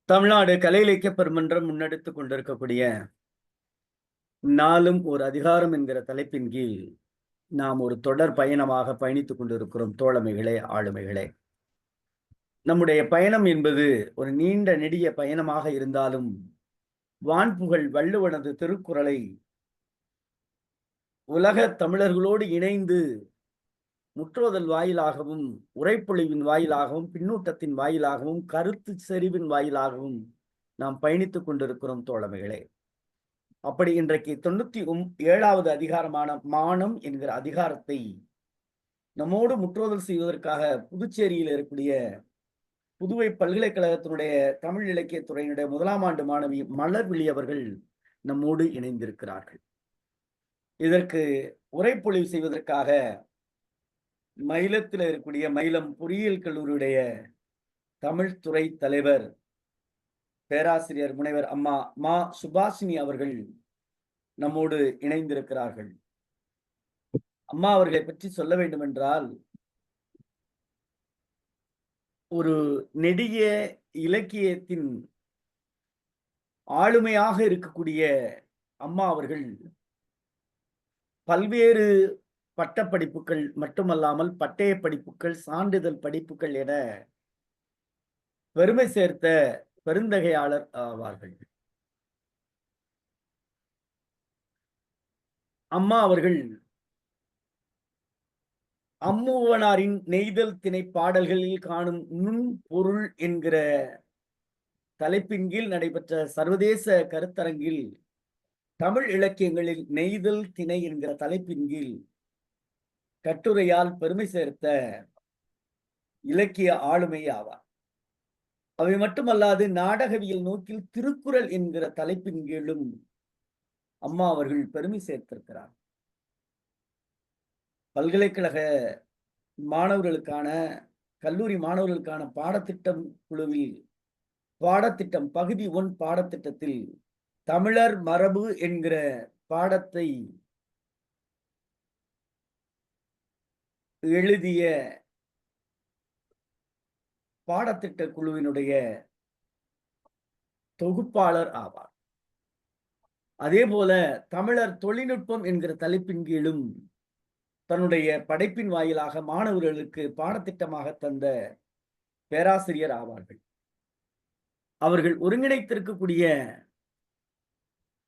தமிழ்நாடு கலை இலக்கிய பெருமன்றம் முன்னெடுத்துக் கொண்டிருக்கக்கூடிய நாளும் ஒரு அதிகாரம் என்கிற தலைப்பின் கீழ் நாம் ஒரு தொடர் பயணமாக பயணித்துக் கொண்டிருக்கிறோம். தோழமைகளே, ஆளுமைகளே, நம்முடைய பயணம் என்பது ஒரு நீண்ட நெடிய பயணமாக இருந்தாலும் வான்புகழ் வள்ளுவனது திருக்குறளை உலக தமிழர்களோடு இணைந்து முற்றோதல் வாயிலாகவும், உரைப்பொழிவின் வாயிலாகவும், பின்னூட்டத்தின் வாயிலாகவும், கருத்து செறிவின் வாயிலாகவும் நாம் பயணித்துக் கொண்டிருக்கிறோம் தோழமைகளே. அப்படி இன்றைக்கு 97வது அதிகாரமான மானம் என்கிற அதிகாரத்தை நம்மோடு முற்றோதல் செய்வதற்காக புதுச்சேரியில் இருக்கக்கூடிய புதுவை பல்கலைக்கழகத்தினுடைய தமிழ் இலக்கியத்துறையினுடைய 1ஆம் ஆண்டு மாணவி மலர்விழி அவர்கள் நம்மோடு இணைந்திருக்கிறார்கள். இதற்கு உரைப்பொழிவு செய்வதற்காக மயிலத்தில் இருக்கக்கூடிய மயிலம் பொறியியல் கல்லூரியுடைய தமிழ் துறை தலைவர் பேராசிரியர் முனைவர் அம்மா மா சுபாஷினி அவர்கள் நம்மோடு இணைந்திருக்கிறார்கள். அம்மா அவர்களை பற்றி சொல்ல வேண்டும் என்றால், ஒரு நெடிய இலக்கியத்தின் ஆளுமையாக இருக்கக்கூடிய அம்மா அவர்கள் பல்வேறு பட்டப்படிப்புகள் மட்டுமல்லாமல் பட்டய படிப்புகள், சான்றிதழ் படிப்புகள் என பெருமை சேர்த்த பெருந்தகையாளர் ஆவார்கள். அம்மா அவர்கள் அம்மூவனாரின் நெய்தல் திணை பாடல்களில் காணும் நுண் பொருள் என்கிற தலைப்பின் கீழ் நடைபெற்ற சர்வதேச கருத்தரங்கில் தமிழ் இலக்கியங்களில் நெய்தல் திணை என்கிற தலைப்பின் கீழ் கட்டுரையால் பெருமை சேர்த்த இலக்கிய ஆளுமை ஆவார். அவை மட்டுமல்லாது நாடகவியல் நோக்கில் திருக்குறள் என்கிற தலைப்பின் கீழும் அம்மா அவர்கள் பெருமை சேர்த்திருக்கிறார். பல்கலைக்கழக மாணவர்களுக்கான, கல்லூரி மாணவர்களுக்கான பாடத்திட்டம் குழுவில் பாடத்திட்டம் பகுதி 1 பாடத்திட்டத்தில் தமிழர் மரபு என்கிற பாடத்தை எழுதிய பாடத்திட்ட குழுவினுடைய தொகுப்பாளர் ஆவார். அதே போல தமிழர் தொழில்நுட்பம் என்கிற தலைப்பின் கீழும் தன்னுடைய படைப்பின் வாயிலாக மாணவர்களுக்கு பாடத்திட்டமாக தந்த பேராசிரியர் ஆவார்கள். அவர்கள் ஒருங்கிணைத்திருக்கக்கூடிய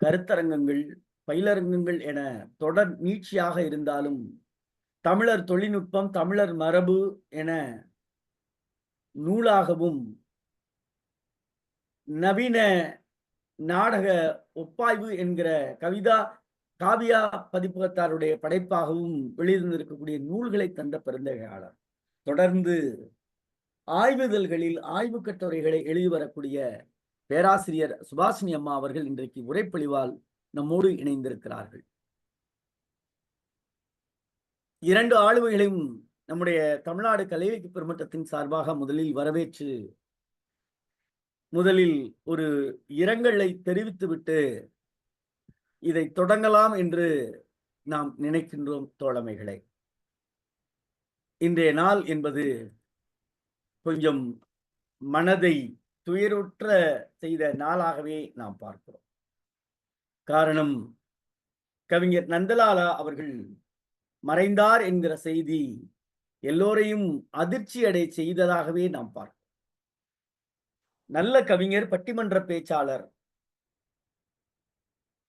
கருத்தரங்கங்கள், பயிலரங்கங்கள் என தொடர் நீட்சியாக இருந்தாலும் தமிழர் தொழில்நுட்பம், தமிழர் மரபு என நூலாகவும், நவீன நாடக ஒப்பாய்வு என்கிற காவியா பதிப்பகத்தாருடைய படைப்பாகவும் வெளியிருந்திருக்கக்கூடிய நூல்களை தந்த பெருந்தகையாளர். தொடர்ந்து ஆய்வுதல்களில் ஆய்வு கட்டுரைகளை எழுதி வரக்கூடிய பேராசிரியர் சுபாஷினி அம்மா அவர்கள் இன்றைக்கு உரைப்பொழிவால் நம்மோடு இணைந்திருக்கிறார்கள். 2 ஆளுமைகளையும் நம்முடைய தமிழ்நாடு கலை இலக்கிய பெருமன்றத்தின் சார்பாக முதலில் வரவேற்று முதலில் ஒரு இரங்கலை தெரிவித்துவிட்டு இதை தொடங்கலாம் என்று நாம் நினைக்கின்றோம் தோழமைகளை. இன்றைய நாள் என்பது கொஞ்சம் மனதை துயருற்ற செய்த நாளாகவே நாம் பார்க்கிறோம். காரணம், கவிஞர் நந்தலாலா அவர்கள் மறைந்தார் என்கிற செய்தி எல்லோரையும் அதிர்ச்சி அடைய செய்ததாகவே நாம் பார்க்கிறோம். நல்ல கவிஞர், பட்டிமன்ற பேச்சாளர்,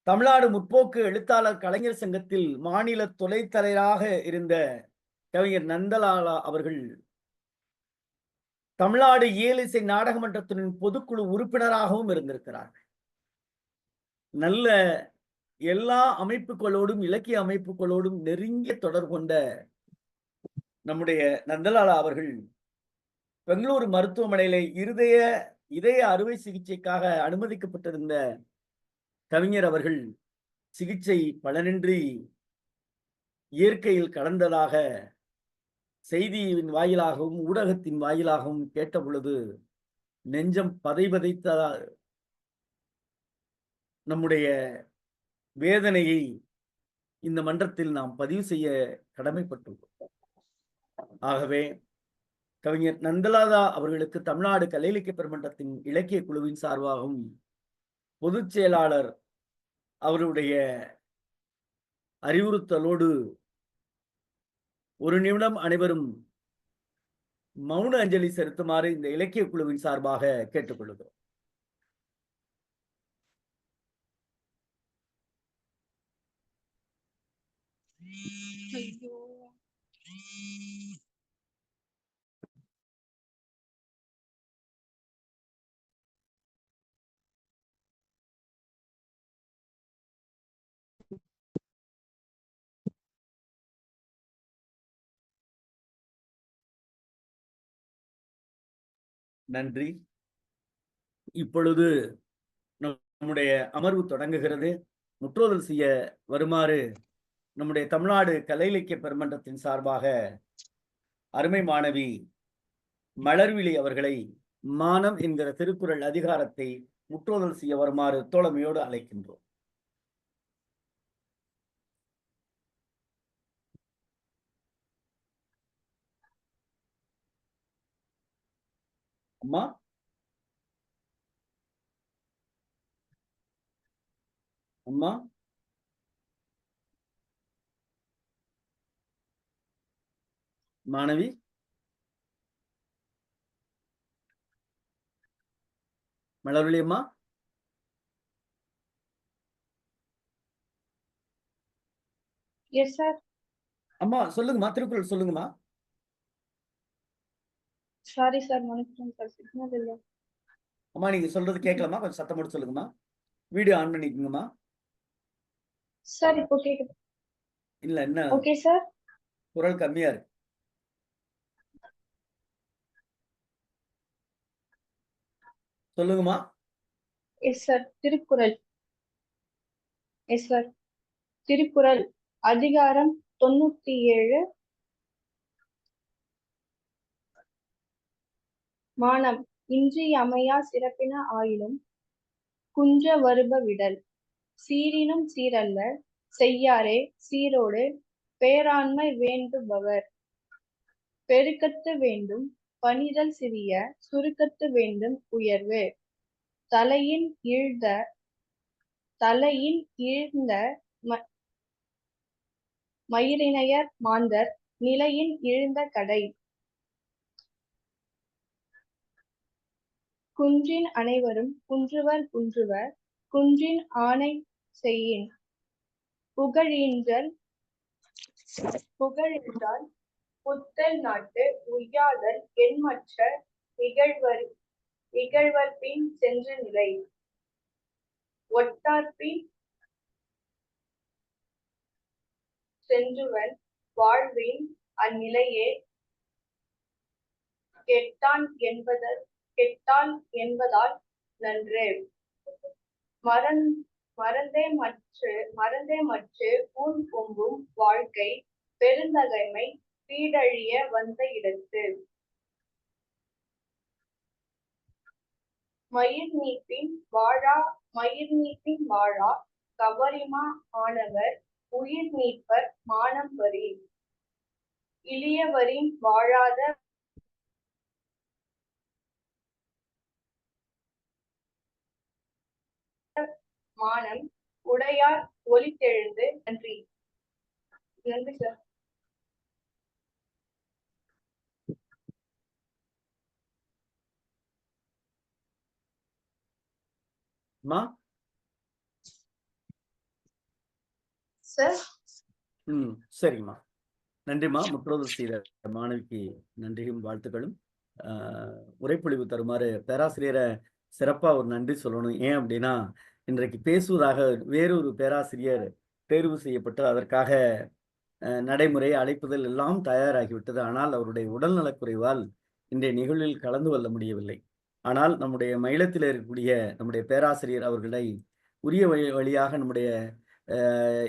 தமிழ்நாடு முற்போக்கு எழுத்தாளர் கலைஞர் சங்கத்தில் மாநில துணை தலைவராக இருந்த கவிஞர் நந்தலாலா அவர்கள் தமிழ்நாடு இயலிசை நாடக மன்றத்தின் பொதுக்குழு உறுப்பினராகவும் இருந்திருக்கிறார். நல்ல எல்லா அமைப்புகளோடும், இலக்கிய அமைப்புகளோடும் நெருங்கிய தொடர்பு கொண்ட நம்முடைய நந்தலாலா அவர்கள் பெங்களூரு மருத்துவமனையில இதய அறுவை சிகிச்சைக்காக அனுமதிக்கப்பட்டிருந்த கவிஞர் அவர்கள் சிகிச்சை பலனின்றி இயற்கையில் கடந்ததாக செய்தியின் வாயிலாகவும் ஊடகத்தின் வாயிலாகவும் கேட்ட பொழுது நெஞ்சம் பதைபதைத்த நம்முடைய வேதனையை இந்த மன்றத்தில் நாம் பதிவு செய்ய கடமைப்பட்டுள்ளோம். ஆகவே கவிஞர் நந்தலாதா அவர்களுக்கு தமிழ்நாடு கலை இலக்கிய பெருமன்றத்தின் இலக்கிய குழுவின் சார்பாகவும் பொதுச் செயலாளர் அவருடைய அறிவுறுத்தலோடு ஒரு நிமிடம் அனைவரும் மௌன அஞ்சலி செலுத்துமாறு இந்த இலக்கிய குழுவின் சார்பாக கேட்டுக்கொள்கிறோம். நன்றி. இப்பொழுது நம்முடைய அமர்வு தொடங்குகிறது. முற்றோதல் செய்ய வருமாறு நம்முடைய தமிழ்நாடு கலை இலக்கிய பெருமன்றத்தின் சார்பாக அருமை மாணவி மலர்விழி அவர்களை மானம் என்கிற திருக்குறள் அதிகாரத்தை முற்றோதல் செய்ய வருமாறு தோழமையோடு அழைக்கின்றோம். அம்மா, அம்மா, மாணவி, மலர்விழி அம்மா, எஸ் சார். அம்மா சொல்லுங்கம்மா, திருக்குறள் சொல்லுங்கம்மா. சாரி சார், மன்னிச்சிடுங்க சார், சிக்னல் இல்ல. அம்மா நீங்க சொல்றது கேட்கலாமா? கொஞ்சம் சத்தம் போட்டு சொல்லுங்கம்மா. Video on பண்ணிக்கோங்கம்மா. சார் இப்போ கேக்குது. இல்ல என்ன ஓகே சார். குரல் கம்மியா இருக்கு. சொல்லுங்கம்மா. Yes sir. Thirukkural. Yes sir. Thirukkural அதிகாரம் 97. மானம் இன்றியமையா சிறப்பின ஆயினும் குன்ற வருப விடல். சீரினும் சீரல்ல செய்யாரே சீரோடு பேராண்மை வேண்டுபவர். பெருக்கத்து வேண்டும் பணிதல் சிறிய சுருக்கத்து வேண்டும் உயர்வு. தலையின் ஈழ்ந்த மயிரினையர் மாந்தர் நிலையின் இழுந்த கடை. குன்றின் அனைவரும் குன்றுவர் குன்றின் ஆணை செய்யின். புகழின்றால் புத்தல் நாட்டு உய்யாதல் எண்மற்ற இகழ்வர்பின் சென்ற நிலை. ஒட்டார்பின் சென்றுவன் வாழ்வின் அந்நிலையே கெட்டான் என்பதால் நன்று. மறந்தே மற்று ஊன் பொங்கும் வாழ்க்கை பெருந்தகைமை பீடழிய வந்த இடத்து. மயிர் நீப்பின் வாழா கவரிமா ஆனவர் உயிர் நீப்பர் மானம் வரி. இளியவரின் வாழாத மானம் உடையார் ஒலித்தெழுந்து. நன்றி. நன்றி சார். சார். சரிம்மா, நன்றிம்மா. முற்றோதல் செய்த மாணவிக்கு நன்றியும் வாழ்த்துக்களும். உரைப்பொழிவு தருமாறு பேராசிரியரை சிறப்பா ஒரு நன்றி சொல்லணும். ஏன் அப்படின்னா, இன்றைக்கு பேசுவதாக வேறொரு பேராசிரியர் தேர்வு செய்யப்பட்டு அதற்காக நடைமுறை அழைப்புதல் எல்லாம் தயாராகிவிட்டது. ஆனால் அவருடைய உடல்நலக்குறைவால் இன்றைய நிகழ்வில் கலந்து கொள்ள முடியவில்லை. ஆனால் நம்முடைய மயிலத்தில் இருக்கக்கூடிய நம்முடைய பேராசிரியர் அவர்களை உரிய வழியாக நம்முடைய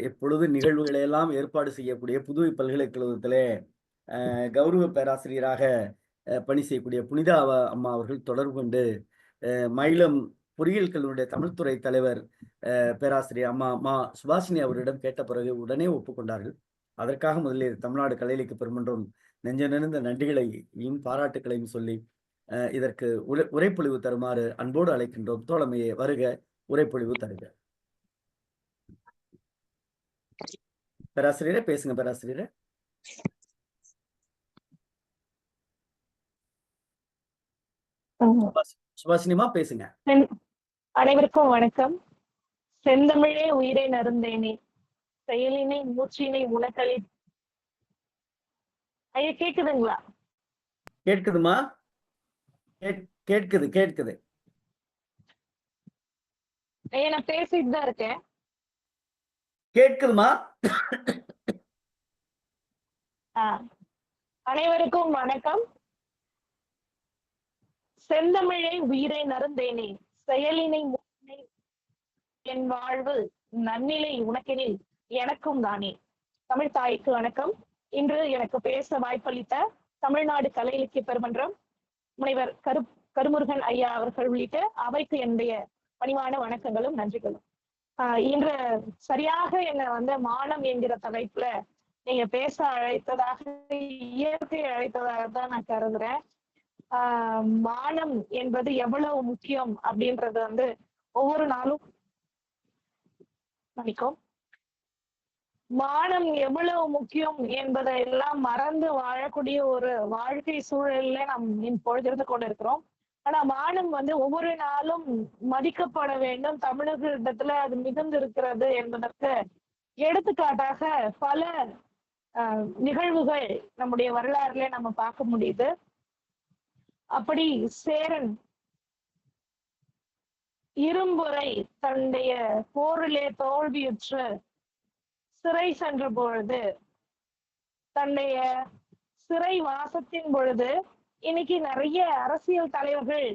எப்பொழுது நிகழ்வுகளை எல்லாம் ஏற்பாடு செய்யக்கூடிய புதுவை பல்கலைக்கழகத்திலே கௌரவ பேராசிரியராக பணி செய்யக்கூடிய புனிதா அம்மா அவர்கள் தொடர்பு கொண்டு மயிலம் பொறியியல் கல்லூரியுடைய தமிழ்துறை தலைவர் பேராசிரியர் அம்மா மா சுபாஷினி அவரிடம் கேட்ட பிறகு உடனே ஒப்புக்கொண்டார்கள். அதற்காக முதலில் தமிழ்நாடு கலை இலக்கிய பெருமன்றம் நெஞ்ச நிறைந்த நன்றிகளையும் பாராட்டுகளையும் சொல்லி இதற்கு உரைப்பொழிவு தருமாறு அன்போடு அழைக்கின்றோம். தோழமையே வருக, உரைப்பொழிவு தருக. பேராசிரியரே பேசுங்க. பேராசிரியரே. சுபாஷினிமா பேசுங்க. அனைவருக்கும் வணக்கம். செந்தமிழே உயிரை நருந்தேனே, செயலினை மூச்சினை உனக்களி. ஐயா கேக்குதுங்களா? கேட்குதுமா? கேட்குது கேட்குது. ஐயா நான் பேசிட்டு தான் இருக்கேன். கேட்குதுமா? அனைவருக்கும் வணக்கம். செந்தமிழே உயிரை நருந்தேனே, செயலினை மூச்சினை என் வாழ்வு நன்னிலை உனக்கெனில் எனக்கும் தானே. தமிழ் தாய்க்கு வணக்கம். இன்று எனக்கு பேச வாய்ப்பளித்த தமிழ்நாடு கலை இலக்கிய பெருமன்றம் முனைவர் கருமுருகன் ஐயா அவர்கள் உள்ளிட்ட அவைக்கு என்னுடைய பணிவான வணக்கங்களும் நன்றிகளும். இன்று சரியாக என்னை மானம் என்கிற தலைப்புல நீங்க பேச அழைத்ததாக, இயற்கை அழைத்ததாக தான் நான் கருதுறேன். மானம் என்பது எவ்வளவு முக்கியம் அப்படின்றது ஒவ்வொரு நாளும் மன்னிக்கும், மானம் எவ்வளவு முக்கியம் என்பதை எல்லாம் மறந்து வாழக்கூடிய ஒரு வாழ்க்கை சூழல்ல நாம் இப்பொழுது கொண்டிருக்கிறோம். ஆனா மானம் ஒவ்வொரு நாளும் மதிக்கப்பட வேண்டும். தமிழர்களிடத்துல அது மிகுந்து இருக்கிறது என்பதற்கு எடுத்துக்காட்டாக பல நிகழ்வுகள் நம்முடைய வரலாறுல நம்ம பார்க்க முடியுது. அப்படி சேரன் இரும்புரை தன்னுடைய போரிலே தோல்வியுற்று சிறை சென்ற பொழுது, தன்னுடைய சிறை வாசத்தின் பொழுது, இன்னைக்கு நிறைய அரசியல் தலைவர்கள்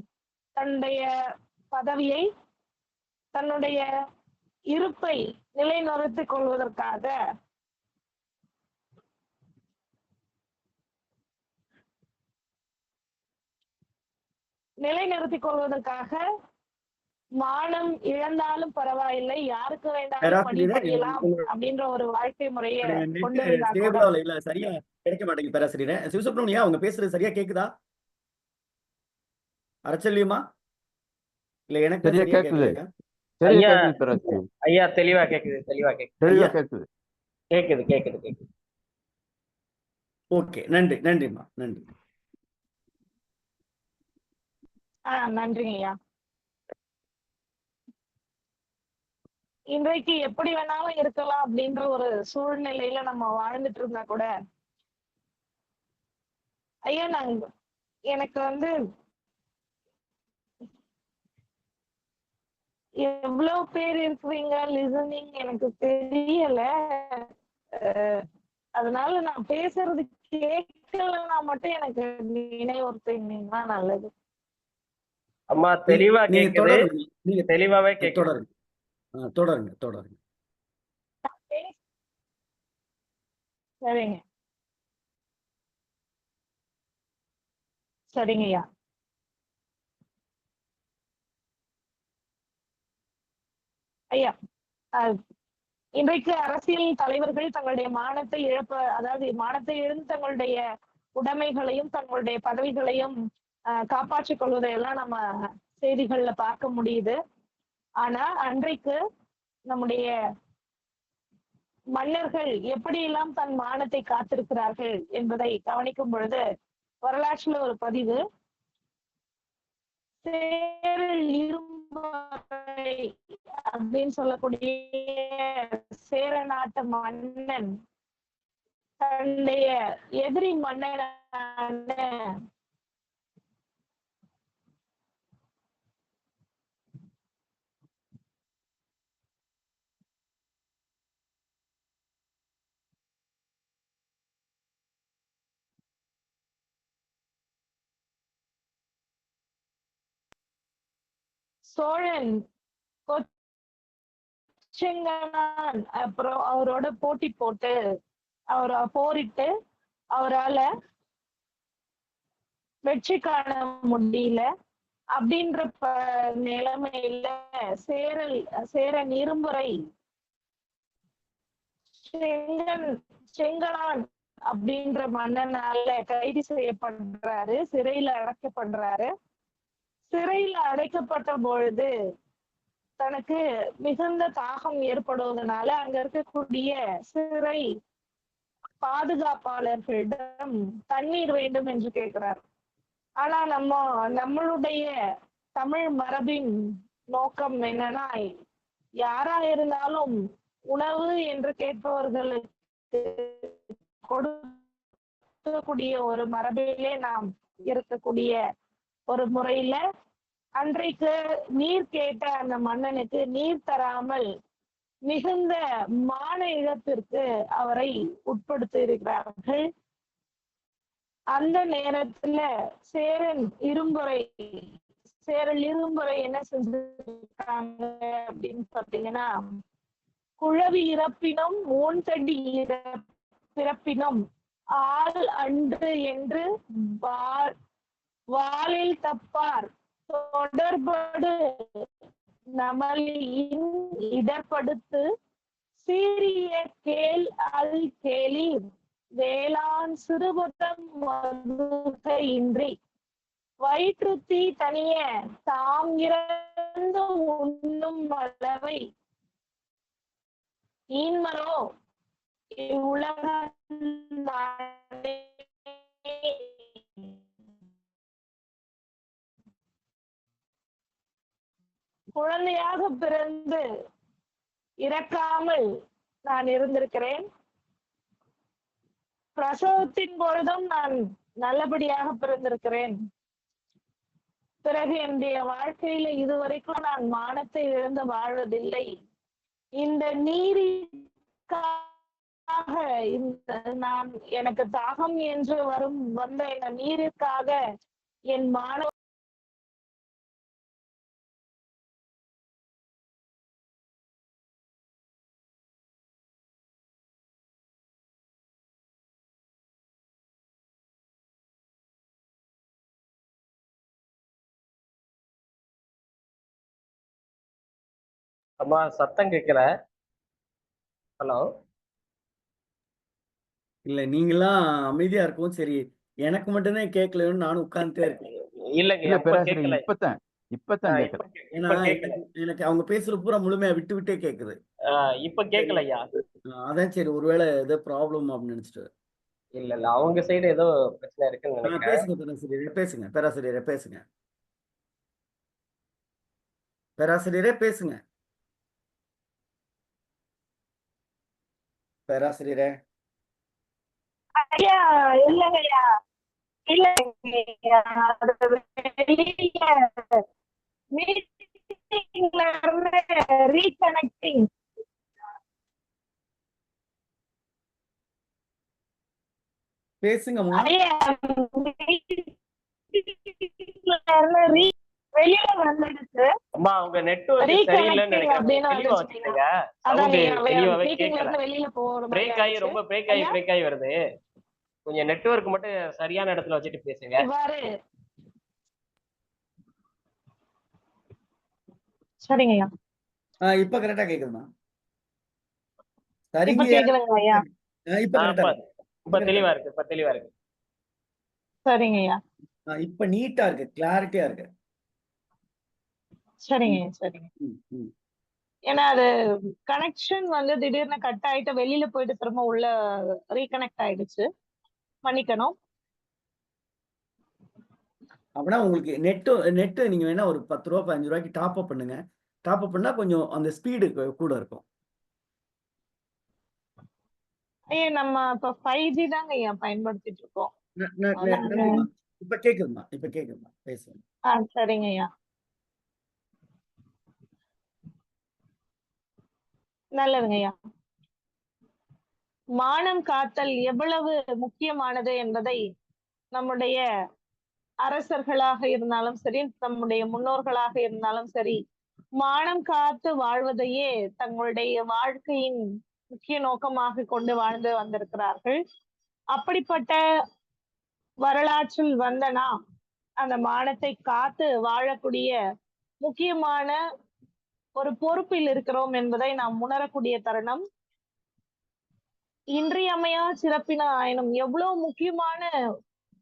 தன்னுடைய பதவியை, தன்னுடைய இருப்பை நிலைநிறுத்திக் கொள்வதற்காக மானம் இழந்தாலும் பரவாயில்லை, யாருக்கு வேண்டாலும் படிப்படியலாம் அப்படின்ற ஒரு வாழ்க்கை முறையை கொண்டு சரியா கிடைக்க மாட்டேங்குது. பேராசிரியர் சிவசுப்ரமணியா, அவங்க பேசுறது சரியா கேக்குதா? அரச்சல்யமா இல்ல எனக்கு சரியா கேக்குது? ஐயா தெளிவா கேக்குது. ஓகே, நன்றி. நன்றிம்மா, நன்றி. நன்றிங்க ஐயா. இன்றைக்கு எப்படி வேணாலும் இருக்கலாம் அப்படின்ற ஒரு சூழ்நிலையில நம்ம வாழ்ந்துட்டு இருந்தா கூட, ஐயா எனக்கு எவ்வளவு பேர் இருக்கிறீங்க லிசனிங் எனக்கு தெரியல. அதனால நான் பேசுறது கேட்கலன்னா மட்டும் எனக்கு நினைவுறுத்தீங்கன்னா நல்லது. அம்மா தெளிவா கேக்குது, நீங்க தெளிவாவே கேக்குது. தொடருங்க. சரிங்கய்யா. ஐயா, இன்றைக்கு அரசியல் தலைவர்கள் தங்களுடைய மானத்தை மானத்தை இழந்து தங்களுடைய உடைமைகளையும் தங்களுடைய பதவிகளையும் காப்பாற்றிக் கொள்வதையெல்லாம் நம்ம செய்திகள்ல பார்க்க முடியுது. ஆனா அன்றைக்கு நம்முடைய மன்னர்கள் எப்படியெல்லாம் தன் மானத்தை காத்திருக்கிறார்கள் என்பதை கவனிக்கும் பொழுது வரலாற்றுல ஒரு பதிவு, சேரல் இரும்புரை அப்படின்னு சொல்லக்கூடிய சேர நாட்டு மன்னன் தன்னுடைய எதிரி மன்னனான சோழன் கொச்செங்கனான் அப்புறம் அவரோட போட்டி போட்டு அவரை போரிட்டு அவரால வெற்றி காண முடியல அப்படின்ற நிலைமையில சேரன் இரும்புரை செங்கனான் அப்படின்ற மன்னனால கைது செய்யப்படுறாரு, சிறையில அடைக்கப்படுறாரு. சிறையில அடைக்கப்பட்ட பொழுது தனக்கு மிகுந்த தாகம் ஏற்படுவதனால அங்க இருக்கக்கூடிய சிறை பாதுகாப்பாளர்களிடம் தண்ணீர் வேண்டும் என்று கேட்கிறார். ஆனா நம்மளுடைய தமிழ் மரபின் நோக்கம் என்னன்னா, யாரா இருந்தாலும் உணவு என்று கேட்பவர்களுக்கு கொடுக்கக்கூடிய ஒரு மரபிலே நாம் இருக்கக்கூடிய ஒரு முறையில அன்றைக்கு நீர் கேட்ட அந்த மன்னனுக்கு நீர் தராமல் மிகுந்த மான இழப்பிற்கு அவரை உட்படுத்தி இருக்கிறார்கள். அந்த நேரத்துல சேரல் இரும்புரை என்ன செஞ்சிருக்காங்க அப்படின்னு பாத்தீங்கன்னா, குழவி இறப்பினும் ஊன்தடி பிறப்பினும் ஆள் அன்று என்று வாளில் தப்பார் தொடர்படு நமலியின் இடர்படுத்து சீரிய கேள் அல் கேளீர் வேளாண் சிறுபுறம் மதுகையின்றி வயிற்றுத்தீ தனிய தாம் இறந்து உண்ணும் அளவை ஈன்மரோ இவ்வுலக குழந்தையாக பிறந்து இறக்காமல் நான் இருந்திருக்கிறேன். பிரசவத்தின் பொழுதும் நான் நல்லபடியாக பிறந்திருக்கிறேன். பிறகு என்னுடைய வாழ்க்கையில இதுவரைக்கும் நான் மானத்தை இழந்து வாழ்வதில்லை. இந்த நீருக்காக நான் எனக்கு தாகம் என்று வந்த இந்த நீருக்காக என் மாணவ அம்மா சத்தம் கேட்கல. ஹலோ. இல்ல நீங்களாம் அமைதியா இருக்கும். சரி, எனக்கு மட்டும்தான் கேட்கலன்னு நானும் உட்கார்ந்துட்டே இருக்கேன். இல்லங்க, இப்பதான் கேட்கல. ஏன்னா எனக்கு அவங்க பேசுற பூரா முழுமையா விட்டு விட்டே கேக்குது. இப்ப கேட்கலையா? அதான் சரி, ஒருவேளை ஏதோ ப்ராப்ளம் அப்படின்னு நினைச்சிட்டு. இல்ல அவங்க சைடு ஏதோ பிரச்சனை இருக்குன்னு நினைக்கிறேன். பேராசிரியரே பேசுங்க. பேராசிரியரே பேசுங்க. பேராசிரியரே. ஐயா இல்லைங்கய்யா, இல்லைங்கய்யா, மீட்டிங்ல இருந்து ரீகனெக்டிங். பேசுங்கம்மா. வெளியில வந்துடுச்சு. அம்மா உங்க நெட்வொர்க் சரியில்லைன்னு நினைக்கிறேன். தெளிவா வச்சுக்கோங்க. சவுண்ட் தெளிவாவே கேட்கல. வெளியில போற பிரேக் ஆகி ரொம்ப பிரேக் ஆகி வருது. கொஞ்சம் நெட்வொர்க் மட்டும் சரியான இடத்துல வச்சுட்டு பேசுங்க. சரிங்கய்யா. இப்ப கரெக்டா கேக்குதுமா? இப்ப கேக்குதுங்க ஐயா. இப்ப தெளிவா இருக்கு. சரிங்கய்யா. இப்ப நீட்டா இருக்கு, கிளாரிட்டியா இருக்கு. சரிங்க. ஏன்னா அது கனெக்ஷன் வந்து திடீர்னு கட் ஆயிட்டு வெளியில போயிட்டு திரும்ப உள்ள ரீகனெக்ட் ஆயிடுச்சு. மன்னிக்கணும். அப்படின்னா உங்களுக்கு நெட் நீங்க வேணா ஒரு 10 ரூபா 15 ரூபாய்க்கு டாப் அப் பண்ணுங்க. டாப் அப் பண்ணா கொஞ்சம் அந்த ஸ்பீடு கூட இருக்கும். ஐயா நம்ம இப்ப 5G தாங்க ஐயா பயன்படுத்திட்டு இருக்கோம். இப்ப கேக்குதுமா பேசுங்க. சரிங்க ஐயா. நல்லதுங்க ஐயா. மானம் காத்தல் எவ்வளவு முக்கியமானது என்பதை நம்முடைய அரசர்களாக இருந்தாலும் சரி, நம்முடைய முன்னோர்களாக இருந்தாலும் சரி, மானம் காத்து வாழ்வதையே தங்களுடைய வாழ்க்கையின் முக்கிய நோக்கமாக கொண்டு வாழ்ந்து வந்திருக்கிறார்கள். அப்படிப்பட்ட வரலாற்றில் வந்த நாம் அந்த மானத்தை காத்து வாழக்கூடிய முக்கியமான ஒரு பொறுப்பில் இருக்கிறோம் என்பதை நாம் உணரக்கூடிய தருணம். இன்றியமையா சிறப்பின ஆயனம் எவ்வளவு முக்கியமான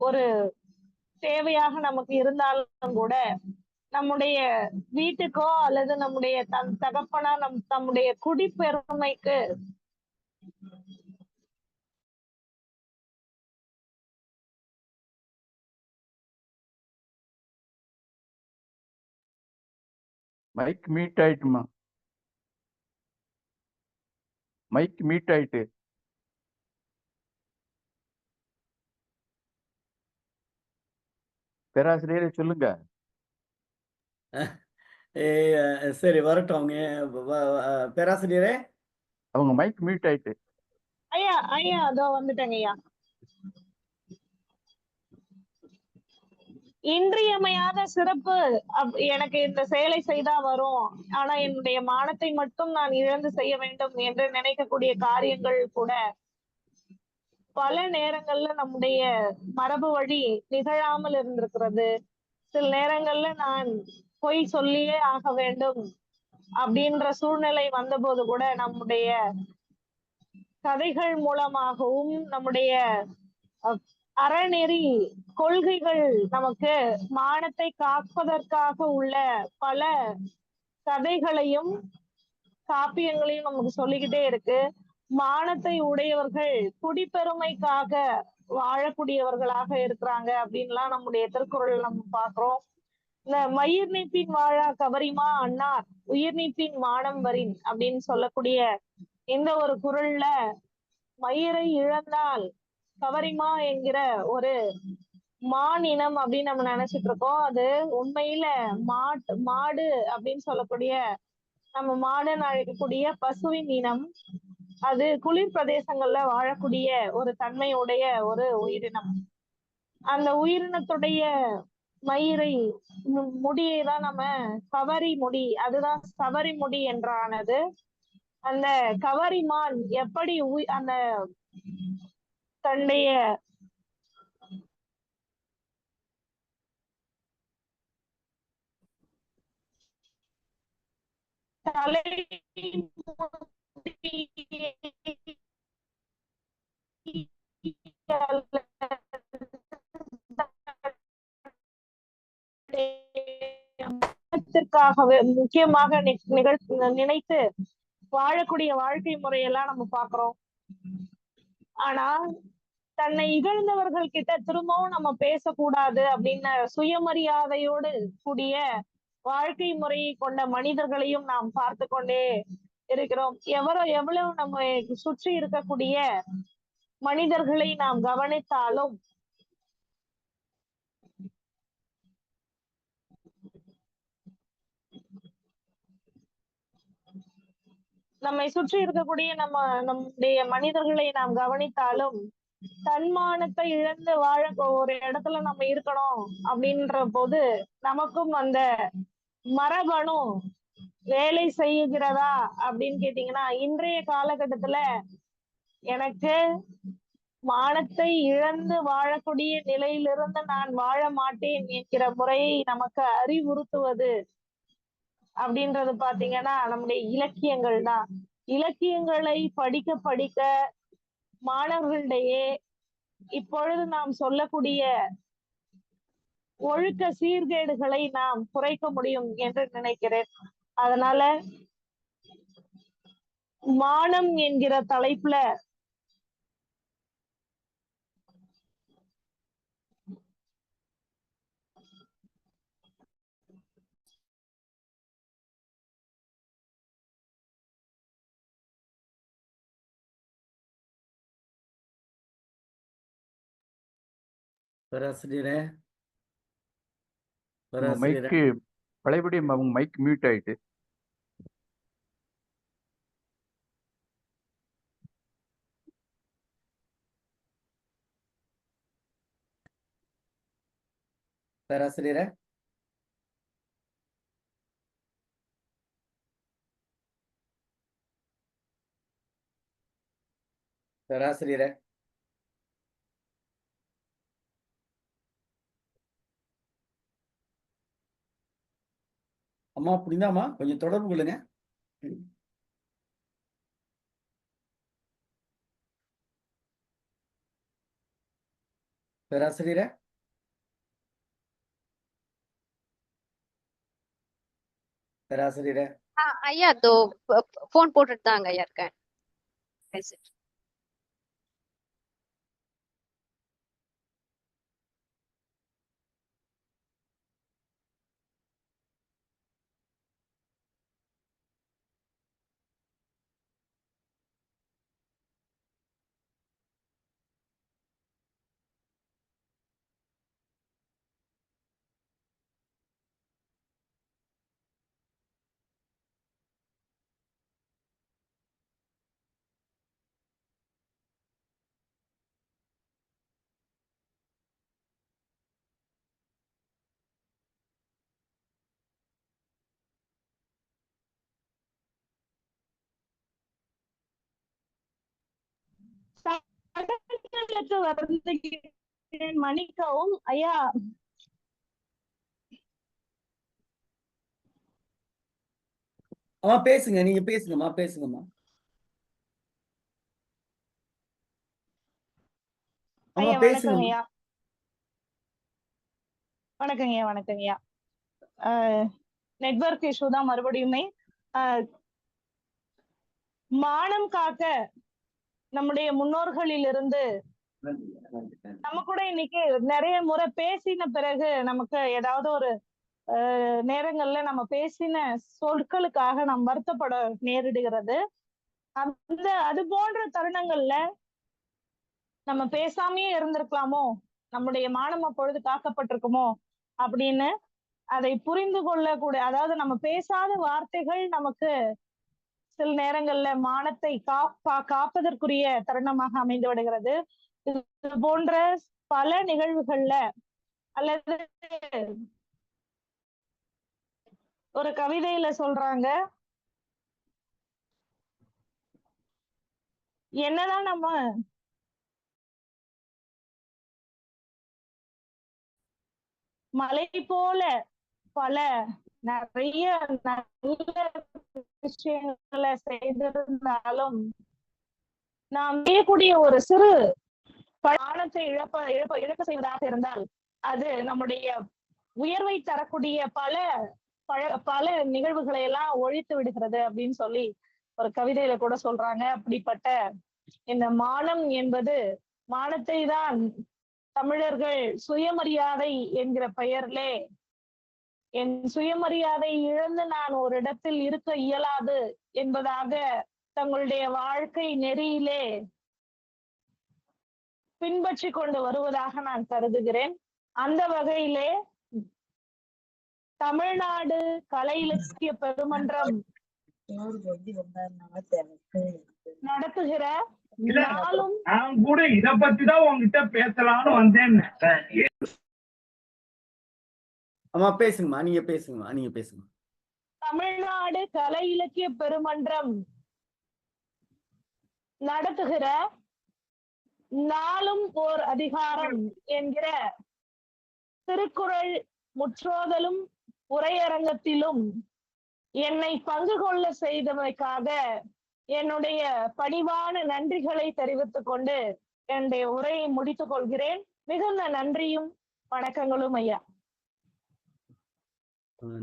ஒரு தேவையாக நமக்கு இருந்தாலும் கூட நம்முடைய வீட்டுக்கோ அல்லது நம்முடைய தகப்பனா நம்முடைய குடிப்பெருமைக்கு மைக் மீட் ஆயிட்டுமா? மைக் மீட் ஆயிட்டு. பேராசிரியரே சொல்லுங்க. சரி வரட்டும் அவங்க. பேராசிரியரே, அவங்க மைக் மீட் ஆயிட்டு. ஐயா ஐயா அதோ வந்துட்டேங்க ஐயா. இன்றியமையாத சிறப்பு எனக்கு இந்த செயலை செய்தா வரும், ஆனா என்னுடைய மானத்தை மட்டும் நான் இழந்து செய்ய வேண்டும் என்று நினைக்கக்கூடிய காரியங்கள் கூட பல நேரங்கள்ல நம்முடைய மரபு வழி நிகழாமல் இருந்திருக்கிறது. சில நேரங்கள்ல நான் பொய் சொல்லியே ஆக வேண்டும் அப்படின்ற சூழ்நிலை வந்தபோது கூட நம்முடைய கதைகள் மூலமாகவும் நம்முடைய அறநெறி கொள்கைகள் நமக்கு மானத்தை காப்பதற்காக உள்ள பல கதைகளையும் காப்பியங்களையும் நமக்கு சொல்லிக்கிட்டே இருக்கு. மானத்தை உடையவர்கள் குடிப்பெருமைக்காக வாழக்கூடியவர்களாக இருக்கிறாங்க அப்படின்லாம் நம்முடைய திருக்குறள் நம்ம பாக்குறோம். இந்த மயிர் நீப்பின் வாழா கவரிமா அன்னார் உயிர் நீப்பின் மானம் வரின் அப்படின்னு சொல்லக்கூடிய இந்த ஒரு குறள்ல மயிரை இழந்தால் கவரிமா என்கிற ஒரு மான் இனம் அப்படின்னு நம்ம நினைச்சிட்டு இருக்கோம். அது உண்மையில மாடு அப்படின்னு சொல்லக்கூடிய நம்ம மாடுன்னு அழைக்கக்கூடிய பசுவின் இனம். அது குளிர் பிரதேசங்கள்ல வாழக்கூடிய ஒரு தன்மையுடைய ஒரு உயிரினம். அந்த உயிரினத்துடைய மயிரை முடியை தான் நம்ம கவரி முடி, அதுதான் சவரி முடி என்றானது. அந்த கவரிமான் எப்படி அந்த தன்னுடைய தலை முக்கியமாக நினைத்து வாழக்கூடிய வாழ்க்கை முறையெல்லாம் நம்ம பாக்குறோம். ஆனா தன்னை இகழ்ந்தவர்கள் கிட்ட திரும்பவும் நம்ம பேசக்கூடாது அப்படின்னு சுயமரியாதையோடு கூடிய வாழ்க்கை முறையை கொண்ட மனிதர்களையும் நாம் பார்த்து கொண்டே இருக்கிறோம். எவ்வளவு நம்ம சுற்றி இருக்கக்கூடிய மனிதர்களை நாம் கவனித்தாலும் நம்மை சுற்றி இருக்கக்கூடிய நம்முடைய மனிதர்களை நாம் கவனித்தாலும் தன்மானத்தை இழந்து வாழ ஒரு இடத்துல நம்ம இருக்கணும் அப்படின்ற போது நமக்கும் அந்த மரபணு வேலை செய்கிறதா அப்படின்னு கேட்டீங்கன்னா, இன்றைய காலகட்டத்துல எனக்கு மானத்தை இழந்து வாழக்கூடிய நிலையிலிருந்து நான் வாழ மாட்டேன் என்கிற முறையை நமக்கு அறிவுறுத்துவது அப்படின்றது பாத்தீங்கன்னா நம்முடைய இலக்கியங்கள் தான். இலக்கியங்களை படிக்க படிக்க மாணவர்களிடையே இப்பொழுது நாம் சொல்லக்கூடிய ஒழுக்க சீர்கேடுகளை நாம் குறைக்க முடியும் என்று நினைக்கிறேன். அதனால மானம் என்கிற தலைப்புல பேராசிரியரே, மைக்கு பழையபடி அவங்க மைக் மியூட் ஆயிட்டு. பேராசிரியரே, பேராசிரியரே, அம்மா புரிந்தாமா? கொஞ்சம் தொடர்பு கொள்ளுங்க. பேராசிரியரே, பேராசிரியரே. ஐயா தோ போன் போட்டுட்டு தாங்க ஐயா இருக்கேன். மன்னிக்கவும் ஐயா. பேசுங்க, நீங்க பேசுங்கம்மா, பேசுங்கம்மா. ஐயா பேசுங்க. வணக்கங்கய்யா. வணக்கங்கய்யா, வணக்கங்கய்யா. நெட்வொர்க் இஷ்யூ தான் மறுபடியுமே. மானம் காக்க நம்முடைய முன்னோர்களிலிருந்து நம்ம கூட இன்னைக்கு நிறைய முறை பேசின பிறகு நமக்கு ஏதாவது ஒரு நேரங்கள்ல நம்ம பேசின சொற்களுக்காக நாம் வருத்தப்பட நேரிடுகிறது. அது போன்ற தருணங்கள்ல நம்ம பேசாமையே இருந்திருக்கலாமோ, நம்முடைய மானம் அப்பொழுது காக்கப்பட்டிருக்குமோ அப்படின்னு அதை புரிந்து கொள்ளக்கூடிய, அதாவது நம்ம பேசாத வார்த்தைகள் நமக்கு சில நேரங்கள்ல மானத்தை காப்பதற்குரிய தருணமாக அமைந்து விடுகிறது. இது போன்ற பல நிகழ்வுகள்ல அல்லது ஒரு கவிதையில சொல்றாங்க, என்னதான் நம்ம மலை போல பல நிறைய நல்ல விஷயங்களை செய்திருந்தாலும் நாம் செய்யக்கூடிய ஒரு சிறு மானத்தை இழக்க செய்வதாக இருந்தால் அது நம்முடைய உயர்வை தரக்கூடிய பல நிகழ்வுகளை எல்லாம் ஒழித்து விடுகிறது அப்படின்னு சொல்லி ஒரு கவிதையில கூட சொல்றாங்க. அப்படிப்பட்ட இந்த மானம் என்பது, மானத்தை தான் தமிழர்கள் சுயமரியாதை என்கிற பெயர்லே என் சுயமரியாதை இழந்து நான் ஒரு இடத்தில் இருக்க இயலாது என்பதாக தங்களுடைய வாழ்க்கை நெறியிலே பின்பற்றி கொண்டு வருவதாக நான் கருதுகிறேன். அந்த வகையிலே தமிழ்நாடு கலை இலக்கிய பெருமன்றம் நடத்துகிற நாளும் நான் கூட இத பத்தி தான் உங்ககிட்ட பேசலாம்னு வந்தேன். பேசுங்கம்மா, நீங்க பேசுங்க. தமிழ்நாடு கலை இலக்கிய பெருமன்றம் நடத்துகிற நாளும் ஓர் அதிகாரம் என்கிற திருக்குறள் முற்றோதலும் உரையரங்கத்திலும் என்னை பங்கு கொள்ள செய்தமைக்காக என்னுடைய பணிவான நன்றிகளை தெரிவித்துக் கொண்டு என்னுடைய உரையை முடித்துக் கொள்கிறேன். மிகுந்த நன்றியும் வணக்கங்களும் ஐயா.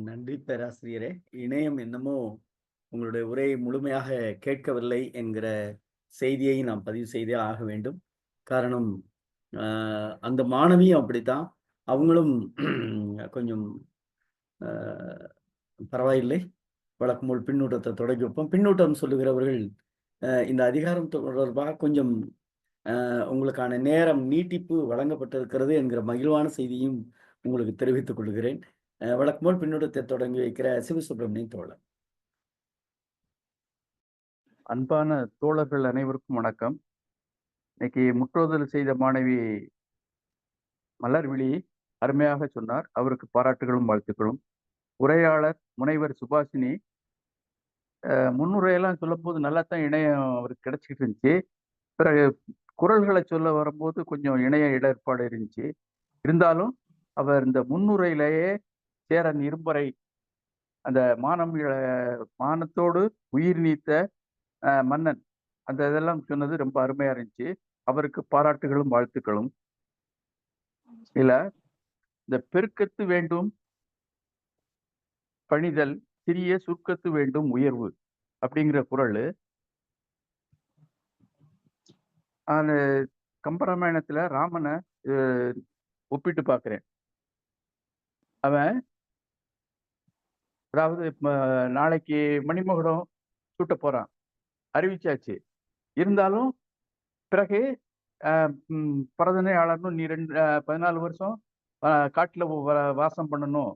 நன்றி பேராசிரியரே. இணையம் என்னமோ உங்களுடைய உரையை முழுமையாக கேட்கவில்லை என்கிற செய்தியை நாம் பதிவு செய்தே ஆக வேண்டும். காரணம், அந்த மாணவியும் அப்படித்தான், அவங்களும் கொஞ்சம் பரவாயில்லை, வழக்கம்போல் பின்னூட்டத்தை தொடங்கி வைப்போம். பின்னூட்டம் சொல்லுகிறவர்கள் இந்த அதிகாரம் தொடர்பாக கொஞ்சம் உங்களுக்கான நேரம் நீட்டிப்பு வழங்கப்பட்டிருக்கிறது என்கிற மகிழ்வான செய்தியும் உங்களுக்கு தெரிவித்துக் கொள்கிறேன். வழக்கம்போல் பின்னூட்டத்தை தொடங்கி வைக்கிற சிவசுப்பிரமணியன் தோழர். அன்பான தோழர்கள் அனைவருக்கும் வணக்கம். இன்னைக்கு முற்றோதல் செய்த மாணவி மலர்விழி அருமையாக சொன்னார். அவருக்கு பாராட்டுகளும் வாழ்த்துக்களும். உரையாளர் முனைவர் சுபாஷினி முன்னுரையெல்லாம் சொல்லும் போது நல்லா தான் இணையம் அவருக்கு கிடைச்சிக்கிட்டு இருந்துச்சு. பிறகு குரல்களை சொல்ல வரும்போது கொஞ்சம் இணைய இடர்பாடு இருந்துச்சு. இருந்தாலும் அவர் இந்த முன்னுரையிலேயே சேரன் இரும்பரை அந்த மானத்தோடு உயிர் நீத்த மன்னன் அந்த இதெல்லாம் சொன்னது ரொம்ப அருமையா இருந்துச்சு. அவருக்கு பாராட்டுகளும் வாழ்த்துக்களும். இல்ல இந்த பெருக்கத்து வேண்டும் பணிதல், சிறிய சுருக்கத்து வேண்டும் உயர்வு அப்படிங்கிற குறள் அந்த கம்பராமாயணத்துல ராமனை ஒப்பிட்டு பார்க்கிறேன். அவன் அதாவது நாளைக்கு மணிமகுடம் சூட்ட போறான், அறிவிச்சாச்சு. இருந்தாலும் பிறகு பரதனை ஆளணும், நீ 14 வருஷம் காட்டுல வாசம் பண்ணணும்,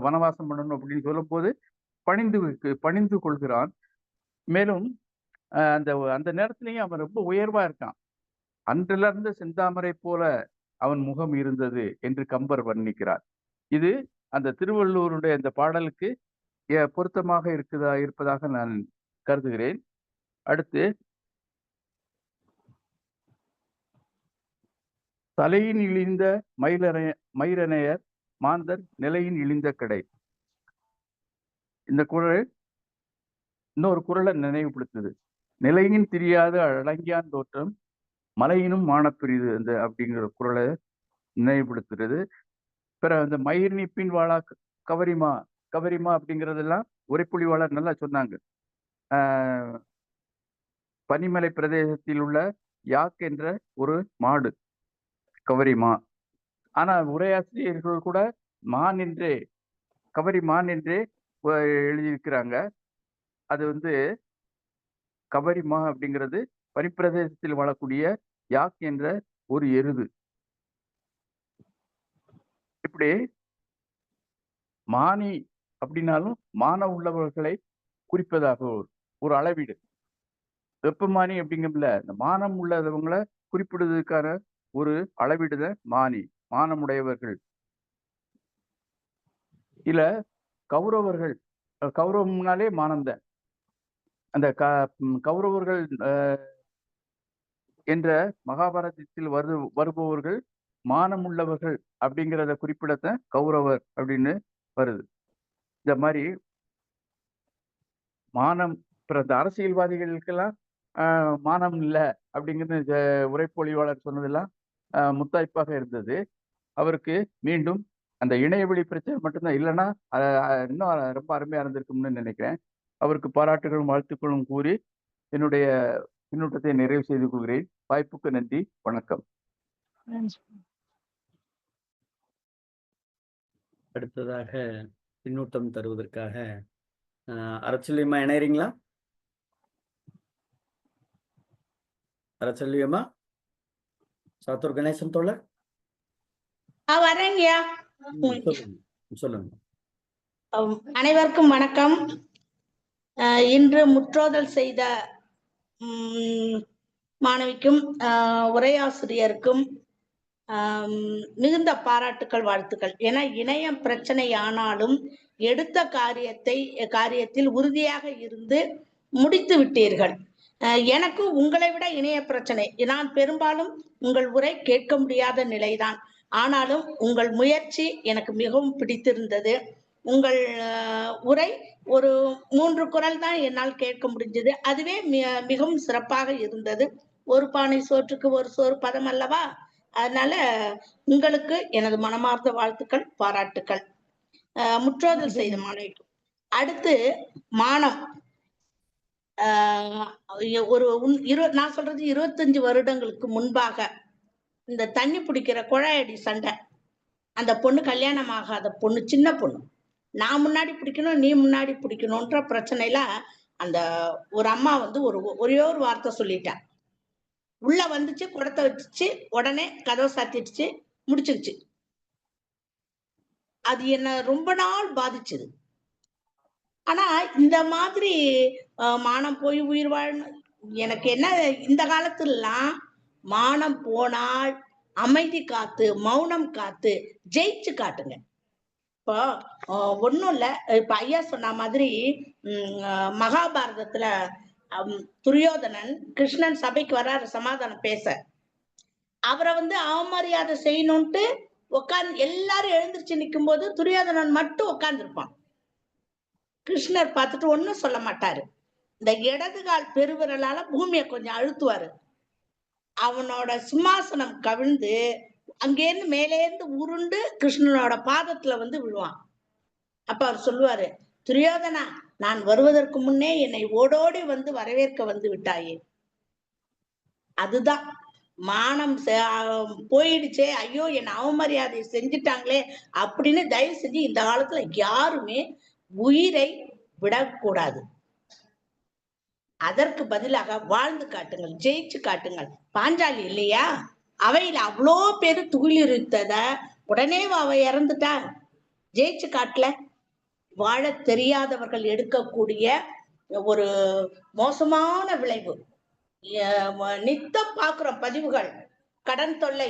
வனவாசம் பண்ணணும் அப்படின்னு சொல்லும் போது பணிந்து கொள்கிறான். மேலும் அந்த நேரத்திலையும் அவன் ரொம்ப உயர்வா இருக்கான். அன்றிலிருந்து செந்தாமரை போல அவன் முகம் இருந்தது என்று கம்பர் வர்ணிக்கிறார். இது அந்த திருவள்ளுவருடைய அந்த பாடலுக்கு பொருத்தமாக இருப்பதாக நான் கருதுகிறேன். அடுத்து, தலையின் இழிந்த மயிரனையர் மாந்தர் நிலையின் இழிந்த கடை. இந்த குறள் இன்னொரு குறளை நினைவுபடுத்துது. நிலையின் தெரியாத அடங்கியான் தோற்றம் மலையினும் மானப்பிரிது அந்த அப்படிங்கிற குறளை நினைவுபடுத்துறது. பிற அந்த மயிர் நீப்பின் வாழா கவரிமா அப்படிங்கிறதெல்லாம் உரைப்புலிவாளர் நல்லா சொன்னாங்க. பனிமலை பிரதேசத்தில் உள்ள யாக் என்ற ஒரு மாடு கவரிமா. ஆனா உரையாசிரியர்கள் கூட மான் என்றே கவரி மான் என்றே எழுதியிருக்கிறாங்க. அது கவரிமா அப்படிங்கிறது பனிப்பிரதேசத்தில் வாழக்கூடிய யாக் என்ற ஒரு எருது. இப்படி மானி அப்படின்னாலும் மான உள்ளவர்களை குறிப்பதாக ஒரு அளவீடு. வெப்பமானி அப்படிங்கல இந்த மானம் உள்ளவங்களை குறிப்பிடுவதற்கான ஒரு அளவீடுதான் மானி, மானமுடையவர்கள். இல்ல கௌரவர்கள், கௌரவம்னாலே மானம்தான். அந்த கௌரவர்கள் என்ற மகாபாரதத்தில் வருபவர்கள் மானமுள்ளவர்கள் அப்படிங்கிறத குறிப்பிடத்தான் கௌரவர் அப்படின்னு வருது. இந்த மாதிரி மானம் பிறந்த அரசியல்வாதிகளுக்கெல்லாம் மானம் இல்லை அப்படிங்கிறது உரைப்பொழிவாளர் சொன்னதெல்லாம் முத்தாய்ப்பாக இருந்தது. அவருக்கு மீண்டும் அந்த இணையவெளி பிரச்சனை மட்டும்தான் இல்லைன்னா இன்னும் ரொம்ப அருமையா இருந்திருக்கும்னு நினைக்கிறேன். அவருக்கு பாராட்டுகளும் வாழ்த்துக்களும் கூறி என்னுடைய பின்னூட்டத்தை நிறைவு செய்து கொள்கிறேன். வாய்ப்புக்கு நன்றி, வணக்கம். அடுத்ததாக பின்னூட்டம் தருவதற்காக அரச்சொல்லியம்மா இணையறீங்களா? அரச்சொல்லியம்மா, சாத்தூர் கணேசன் தோழர் வரேங்கய்யா. சொல்லுங்க. அனைவருக்கும் வணக்கம். இன்று முற்றோதல் செய்த மாணவிக்கும் உரையாசிரியருக்கும் மிகுந்த பாராட்டுக்கள், வாழ்த்துக்கள். ஏன்னா இணையம் பிரச்சனை ஆனாலும் எடுத்த காரியத்தில் உறுதியாக இருந்து முடித்து விட்டீர்கள். எனக்கு உங்களை விட இணைய பிரச்சனை, நான் பெரும்பாலும் உங்கள் உரை கேட்க முடியாத நிலைதான். ஆனாலும் உங்கள் முயற்சி எனக்கு மிகவும் பிடித்திருந்தது. உங்கள் உரை ஒரு 3 குறள் தான் என்னால் கேட்க முடிஞ்சது. அதுவே மிகவும் சிறப்பாக இருந்தது. ஒரு பானை சோற்றுக்கு ஒரு சோறு பதம் அல்லவா? அதனால உங்களுக்கு எனது மனமார்ந்த வாழ்த்துக்கள், பாராட்டுக்கள். முற்றோதல் செய்த மாணவிக்கு. அடுத்து மானம். நான் சொல்றது 25 வருடங்களுக்கு முன்பாக இந்த தண்ணி பிடிக்கிற குழாயடி சண்டை. அந்த பொண்ணு கல்யாணம் ஆகாத பொண்ணு, சின்ன பொண்ணு. நான் முன்னாடி பிடிக்கணும், நீ முன்னாடி பிடிக்கணும்ன்ற பிரச்சனையில அந்த ஒரு அம்மா ஒரே ஒரு வார்த்தை சொல்லிட்டேன். உள்ள வந்துச்சு, குடத்தை வச்சுச்சு, உடனே கதவை சாத்திடுச்சு, முடிச்சிருச்சு. அது என்ன ரொம்ப நாள் பாதிச்சது. ஆனா இந்த மாதிரி மானம் போய் உயிர் வாழணும். எனக்கு என்ன, இந்த காலத்துலாம் மானம் போனால் அமைதி காத்து, மௌனம் காத்து ஜெயிச்சு காட்டுங்க. இப்போ ஒன்றும் இல்லை, இப்போ ஐயா சொன்ன மாதிரி மகாபாரதத்துல துரியோதனன் கிருஷ்ணன் சபைக்கு வர்றாரு சமாதானம் பேச. அவரை அவமரியாதை செய்யணும்ட்டு உட்கார்ந்து எல்லாரும் எழுந்திருச்சு நிற்கும் போது துரியோதனன் மட்டும் உட்கார்ந்து இருப்பான். கிருஷ்ணர் பார்த்துட்டு ஒன்னும் சொல்ல மாட்டாரு. இந்த இடது கால் பெருவிரலால பூமியை கொஞ்சம் அழுத்துவாரு. அவனோட சிம்மாசனம் கவிழ்ந்து அங்கேருந்து மேலேருந்து உருண்டு கிருஷ்ணனோட பாதத்துல வந்து விழுவான். அப்ப அவர் சொல்லுவாரு, துரியோதனா, நான் வருவதற்கு முன்னே என்னை ஓடோடி வந்து வரவேற்க வந்து விட்டாயே. அதுதான் மானம் போயிடுச்சே, ஐயோ என்ன அவமரியாதை செஞ்சுட்டாங்களே அப்படின்னு தயவு செஞ்சு இந்த காலத்துல யாருமே உயிரை விடக்கூடாது. அதற்கு பதிலாக வாழ்ந்து காட்டுங்கள், ஜெயிச்சு காட்டுங்கள். பாஞ்சாலி இல்லையா, அவையில அவ்வளோ பேரு துகிலிருத்தத உடனே அவ இறந்துட்டா, ஜெயிச்சு காட்டல. வாழ தெரியாதவர்கள் எடுக்கக்கூடிய ஒரு மோசமான விளைவு. நித்தம் பாக்குறோம் பதிவுகள், கடன் தொல்லை,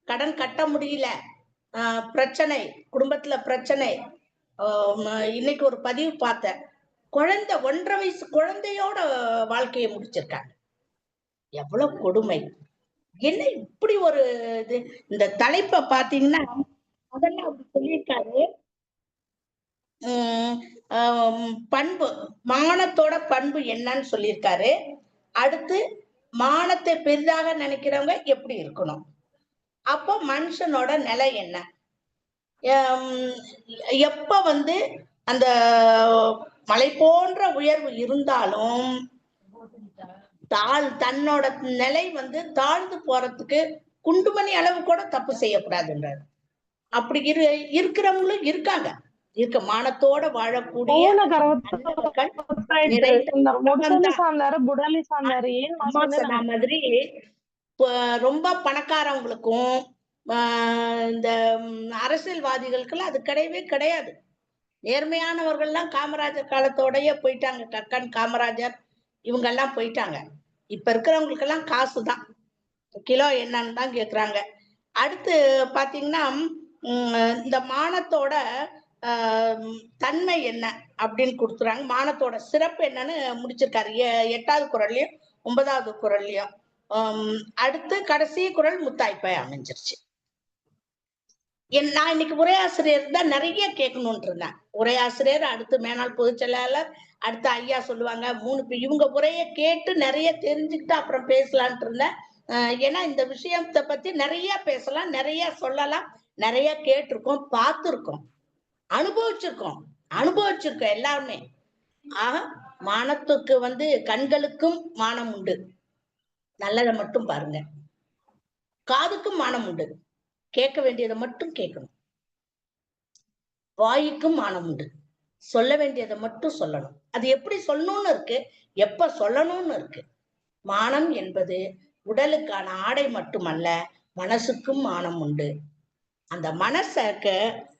கடன் கட்ட முடியல, பிரச்சனை, குடும்பத்துல பிரச்சனை. இன்னைக்கு ஒரு பதிவு பார்த்தேன், குழந்தை 1.5 வயசு குழந்தையோட வாழ்க்கையை முடிச்சிருக்காங்க. எவ்வளவு கொடுமை! என்ன இப்படி ஒரு இது? இந்த தலைப்பை பாத்தீங்கன்னா அதெல்லாம் அப்படி சொல்லியிருக்காரு. பண்பு, மானத்தோட பண்பு என்னன்னு சொல்லியிருக்காரு. அடுத்து மானத்தை பெரிதாக நினைக்கிறவங்க எப்படி இருக்கணும், அப்போ மனுஷனோட நிலை என்ன, எப்ப வந்து அந்த மலை போன்ற உயர்வு இருந்தாலும் தன்னோட நிலை வந்து தாழ்ந்து போறதுக்கு குண்டுமணி அளவு கூட தப்பு செய்யக்கூடாதுன்றாரு. அப்படி இருக்கிறவங்களும் இருக்காங்க, மானத்தோட வாழக்கூடிய மாதிரி. ரொம்ப பணக்காரவங்களுக்கும் இந்த அரசியல்வாதிகளுக்கெல்லாம் அது கிடையவே கிடையாது. நேர்மையானவர்கள்லாம் காமராஜர் காலத்தோடய போயிட்டாங்க. கக்கன், காமராஜர் இவங்க எல்லாம் போயிட்டாங்க. இப்ப இருக்கிறவங்களுக்கு எல்லாம் காசுதான், கிலோ என்னன்னு தான் கேக்குறாங்க. அடுத்து பாத்தீங்கன்னா இந்த மானத்தோட தன்மை என்ன அப்படின்னு கொடுத்துறாங்க. மானத்தோட சிறப்பு என்னன்னு முடிச்சிருக்காரு 8வது குறள்லயும் 9வது குறள்லயும். அடுத்து கடைசி குறள் முத்தாய்ப்பாய் அமைஞ்சிருச்சு. நான் இன்னைக்கு உரையாசிரியர் தான் நிறைய கேட்கணும்னு இருந்தேன். உரையாசிரியர், அடுத்து மேனாள் பொதுச் செயலாளர், அடுத்து ஐயா சொல்லுவாங்க. 3 இவங்க உரையை கேட்டு நிறைய தெரிஞ்சுக்கிட்டு அப்புறம் பேசலான்ட்டு இருந்தேன். ஏன்னா இந்த விஷயத்தை பத்தி நிறைய பேசலாம், நிறைய சொல்லலாம், நிறைய கேட்டிருக்கோம், பார்த்திருக்கோம், அனுபவிச்சிருக்கோம் எல்லாருமே. ஆக மானத்துக்கு வந்து கண்களுக்கும் மானம் உண்டு, நல்லதை மட்டும் பாருங்க. காதுக்கும் மானம் உண்டு, கேட்க வேண்டியதை மட்டும் கேட்கணும். வாய்க்கும் மானம் உண்டு, சொல்ல வேண்டியதை மட்டும் சொல்லணும். அது எப்படி சொல்லணும்னு இருக்கு, எப்ப சொல்லணும்னு இருக்கு. மானம் என்பது உடலுக்கான ஆடை மட்டுமல்ல, மனசுக்கும் மானம் உண்டு. அந்த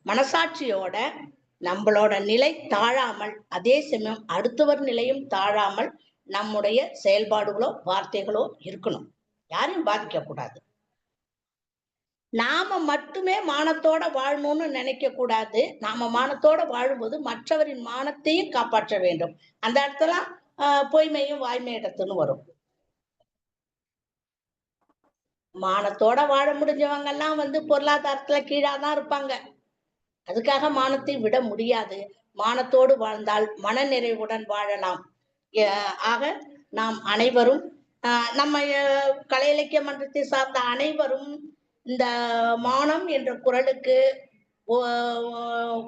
மனசாட்சியோட நம்மளோட நிலை தாழாமல், அதே சமயம் அடுத்தவர் நிலையும் தாழாமல் நம்முடைய செயல்பாடுகளோ வார்த்தைகளோ இருக்கணும். யாரையும் பாதிக்க கூடாது. நாம மட்டுமே மானத்தோட வாழணும்னு நினைக்க கூடாது. நாம மானத்தோட வாழும்போது மற்றவரின் மானத்தையும் காப்பாற்ற வேண்டும். அந்த இடத்துல பொய்மையும் வாய்மை இடத்துன்னு வரும். மானத்தோட வாழ முடிஞ்சவங்க எல்லாம் வந்து பொருளாதாரத்துல கீழாதான் இருப்பாங்க. அதுக்காக மானத்தை விட முடியாது. மானத்தோடு வாழ்ந்தால் மன நிறைவுடன் வாழலாம். ஆக நாம் அனைவரும், நம்ம கலை இலக்கிய மன்றத்தை சார்ந்த அனைவரும் இந்த மானம் என்ற குறளுக்கு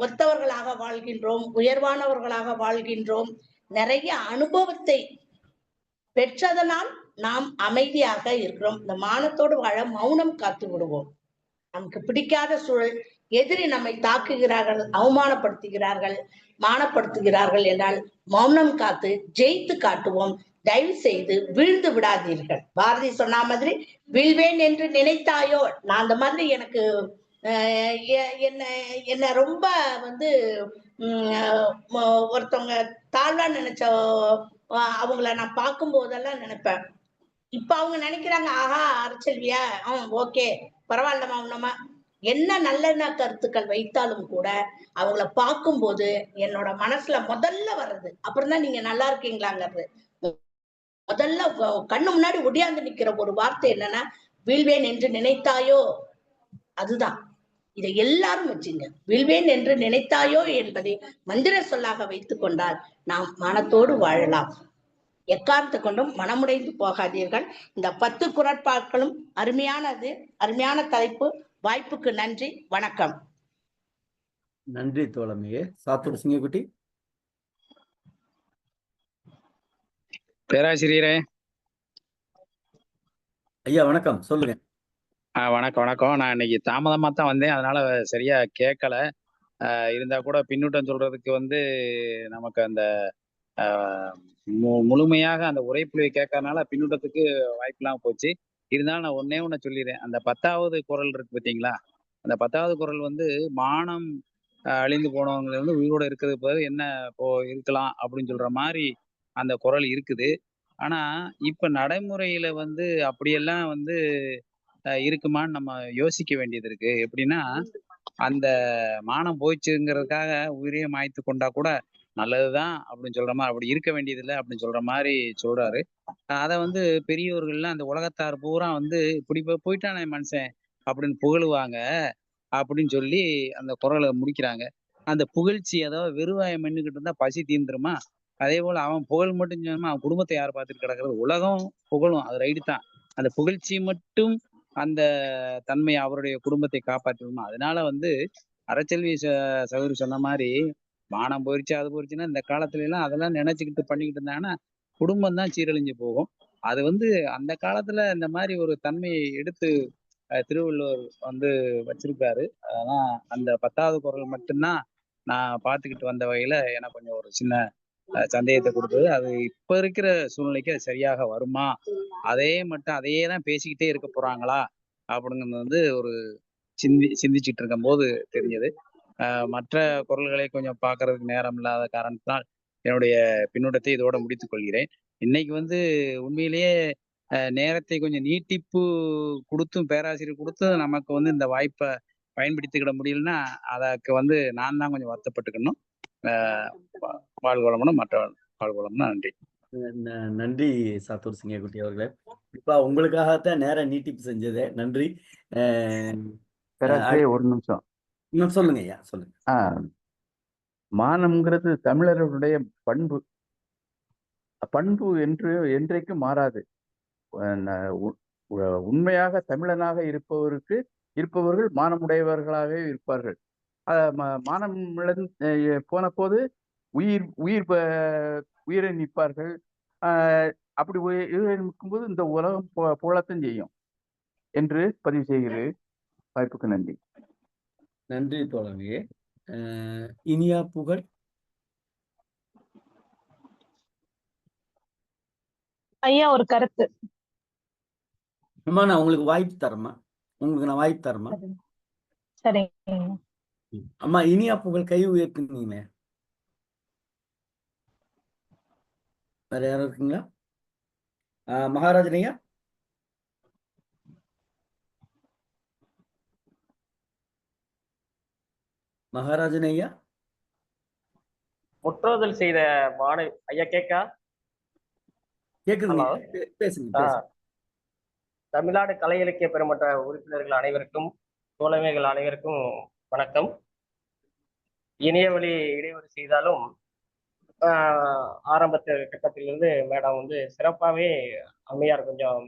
ஒத்தவர்களாக வாழ்கின்றோம், உயர்வானவர்களாக வாழ்கின்றோம். நிறைய அனுபவத்தை பெற்றதனால் நாம் அமைதியாக இருக்கிறோம். இந்த மானத்தோடு வாழ மௌனம் காத்து விடுவோம். நமக்கு பிடிக்காத சூழல், எதிரி நம்மை தாக்குகிறார்கள், அவமானப்படுத்துகிறார்கள், மானப்படுத்துகிறார்கள் என்றால் மௌனம் காத்து ஜெயித்து காட்டுவோம். தயவு செய்து வீழ்ந்து விடாதீர்கள். பாரதி சொன்ன மாதிரி, வீழ்வேன் என்று நினைத்தாயோ. நான் அந்த மாதிரி எனக்கு என்ன ரொம்ப வந்து ஒருத்தவங்க தாழ்வா நினைச்ச அவங்கள நான் பார்க்கும் போதெல்லாம் நினைப்பேன். இப்ப அவங்க நினைக்கிறாங்க, ஆஹா அரசல்வியா, ஓகே பரவாயில்லமா, உன்னமா என்ன நல்ல கருத்துக்கள் வைத்தாலும் கூட அவங்கள பார்க்கும்போது என்னோட மனசுல முதல்ல வர்றது, அப்புறம் தான் நீங்க நல்லா இருக்கீங்களாங்கிறது. முதல்ல கண்ணு முன்னாடி ஒடியாந்து நிக்கிற ஒரு வார்த்தை என்னன்னா, வீழ்வேன் என்று நினைத்தாயோ. அதுதான். இதை எல்லாரும் வச்சுங்க. வீழ்வேன் என்று நினைத்தாயோ என்பதை மந்திர சொல்லாக வைத்துக் கொண்டால் நாம் மனத்தோடு வாழலாம். எக்காரணத்தை கொண்டும் மனமுடைந்து போகாதீர்கள். இந்த 10 குறட்பாக்களும் அருமையானது, அருமையான தலைப்பு. வாய்ப்புக்கு நன்றி, வணக்கம். நன்றி தோழமையே. சாத்தூர் சிங்கக்குட்டி. பேராசிரியரே. ஐயா வணக்கம், சொல்லுங்க. வணக்கம் வணக்கம். நான் இன்னைக்கு தாமதமா தான் வந்தேன், அதனால சரியா கேட்கல. இருந்தா கூட பின்னூட்டம் சொல்றதுக்கு நமக்கு அந்த முழுமையாக அந்த உரைப்புலியை கேட்கறதுனால பின்னூட்டத்துக்கு வாய்ப்புலாம் போச்சு. இருந்தாலும் நான் ஒன்னே ஒன்று சொல்லிடுறேன். அந்த 10வது குறள் இருக்கு பார்த்தீங்களா, அந்த 10வது குறள் மானம் அழிந்து போனவங்க உயிரோட இருக்கிறது போது என்ன இருக்கலாம் அப்படின்னு சொல்ற மாதிரி அந்த குறள் இருக்குது. ஆனா இப்ப நடைமுறையில அப்படியெல்லாம் இருக்குமான்னு நம்ம யோசிக்க வேண்டியது இருக்கு. எப்படின்னா, அந்த மானம் போயிடுச்சுங்கிறதுக்காக உயிரையே மாய்த்து கொண்டா கூட நல்லதுதான் அப்படின்னு சொல்ற மாதிரி, அப்படி இருக்க வேண்டியதில்லை அப்படின்னு சொல்ற மாதிரி சொல்றாரு. அதை பெரியவர்கள்லாம் அந்த உலகத்தார் பூரா இப்படி போயிட்டானே மனுஷன் அப்படின்னு புகழுவாங்க அப்படின்னு சொல்லி அந்த குறளை முடிக்கிறாங்க. அந்த புகழ்ச்சி, அதாவது வெறுவாயை மென்னுக்கிட்டு இருந்தா பசி தீந்துருமா, அதே போல அவன் புகழ் மட்டும் சொன்னா அவன் குடும்பத்தை யார் பார்த்துட்டு கிடக்குறது, உலகம் புகழும், அது ரைட்டு தான். அந்த புகழ்ச்சி மட்டும் அந்த தன்மை அவருடைய குடும்பத்தை காப்பாற்றுமா. அதனால அறச்செல்வி சகோதரி சொன்ன மாதிரி மானம் போயிடுச்சு அது போயிடுச்சுன்னா இந்த காலத்துல எல்லாம் அதெல்லாம் நினைச்சுக்கிட்டு பண்ணிக்கிட்டு இருந்தாங்கன்னா குடும்பம் தான் சீரழிஞ்சு போகும். அது அந்த காலத்துல இந்த மாதிரி ஒரு தன்மையை எடுத்து திருவள்ளுவர் வச்சிருக்காரு. ஆனா அந்த 10வது குறள் மட்டும்தான் நான் பார்த்துக்கிட்டு வந்த வகையில எனக்கு கொஞ்சம் ஒரு சின்ன சந்தேகத்தை கொடுத்தது. அது இப்ப இருக்கிற சூழ்நிலைக்கு அது சரியாக வருமா, அதையே தான் பேசிக்கிட்டே இருக்க போறாங்களா அப்படிங்கிறது ஒரு சிந்திச்சுட்டு இருக்கும் போது தெரிஞ்சது. மற்ற குறள்களை கொஞ்சம் பார்க்கறதுக்கு நேரம் இல்லாத காரணத்தினால் என்னுடைய பின்னூட்டத்தை இதோட முடித்துக் கொள்கிறேன். இன்னைக்கு உண்மையிலேயே நேரத்தை கொஞ்சம் நீட்டிப்பு கொடுத்தும் பேராசிரியர் கொடுத்தும் நமக்கு இந்த வாய்ப்பை பயன்படுத்திக்கிட முடியலன்னா அதற்கு நான் தான் கொஞ்சம் வருத்தப்பட்டுக்கணும். வாழ்வளமும் மற்ற வாழ்வளம்னா நன்றி. நன்றி சாத்தூர் சிங்கக்குட்டி அவர்களே. இப்ப உங்களுக்காகத்தான் நேரம் நீட்டிப்பு செஞ்சது, நன்றி. ஒரு நிமிஷம் சொல்லுங்க ஐயா, சொல்லுங்க. மானம்ங்கிறது தமிழர்களுடைய பண்பு. பண்பு என்று என்றைக்கும் மாறாது. உண்மையாக தமிழனாக இருப்பவர்கள் மானமுடையவர்களாகவே இருப்பார்கள். மானம் போன போது உயிரை நிற்பார்கள். அப்படி உயிரை நிற்கும்போது இந்த உலகம் புகழத்தான் செய்யும் என்று பதிவு செய்கிறது. வாய்ப்புக்கு நன்றி. நன்றி தோழமையே. இனியா புகழ். ஐயா ஒரு கருத்து. அம்மா நான் உங்களுக்கு வாய்ப்பு தரமா, சரிங்க அம்மா. இனியா புகழ் கை உயர்த்துனீங்க. வேற யாரும் இருக்குங்களா? மகாராஜன் ஐயா. மகாராஜன் ஐயா. முற்றோதல் செய்த மாணவி ஐயா கேக்குதுங்க, பேசுங்க. தமிழ்நாடு கலை இலக்கிய பெருமன்ற உறுப்பினர்கள் அனைவருக்கும், தோழமைகள் அனைவருக்கும் வணக்கம். இணையவழி இடைவெளி செய்தாலும் ஆரம்பத்து கட்டத்திலிருந்து மேடம் சிறப்பாகவே அம்மையார் கொஞ்சம்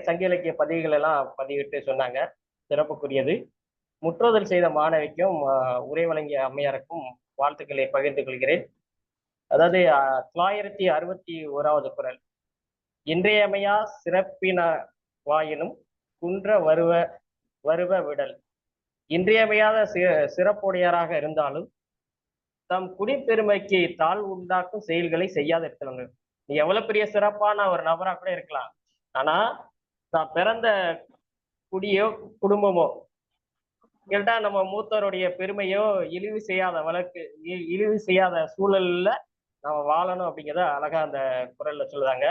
சங்க இலக்கிய பதிவுகள் எல்லாம் பதிவிட்டு சொன்னாங்க, சிறப்புக்குரியது. முற்றோதல் செய்த மாணவிக்கும் உரை வழங்கிய அம்மையாருக்கும் வாழ்த்துக்களை பகிர்ந்து கொள்கிறேன். அதாவது 961வது குறள், இன்றையமையா சிறப்பின வாயினும் குன்ற வருவ விடல். இன்றியமையாத சிறப்புடையராக இருந்தாலும் தம் குடிப்பெருமைக்கு தாழ் உண்டாக்கும் செயல்களை செய்யாத இருக்கிறாங்க. நீ எவ்வளவு பெரிய சிறப்பான ஒரு நபரா கூட இருக்கலாம், ஆனா தான் பிறந்த குடியோ குடும்பமோ கேட்டா நம்ம மூத்தோருடைய பெருமையோ இழிவு செய்யாத சூழல்ல நம்ம வாழணும் அப்படிங்கிறத அழகா அந்த குறள்ல சொல்லுதாங்க.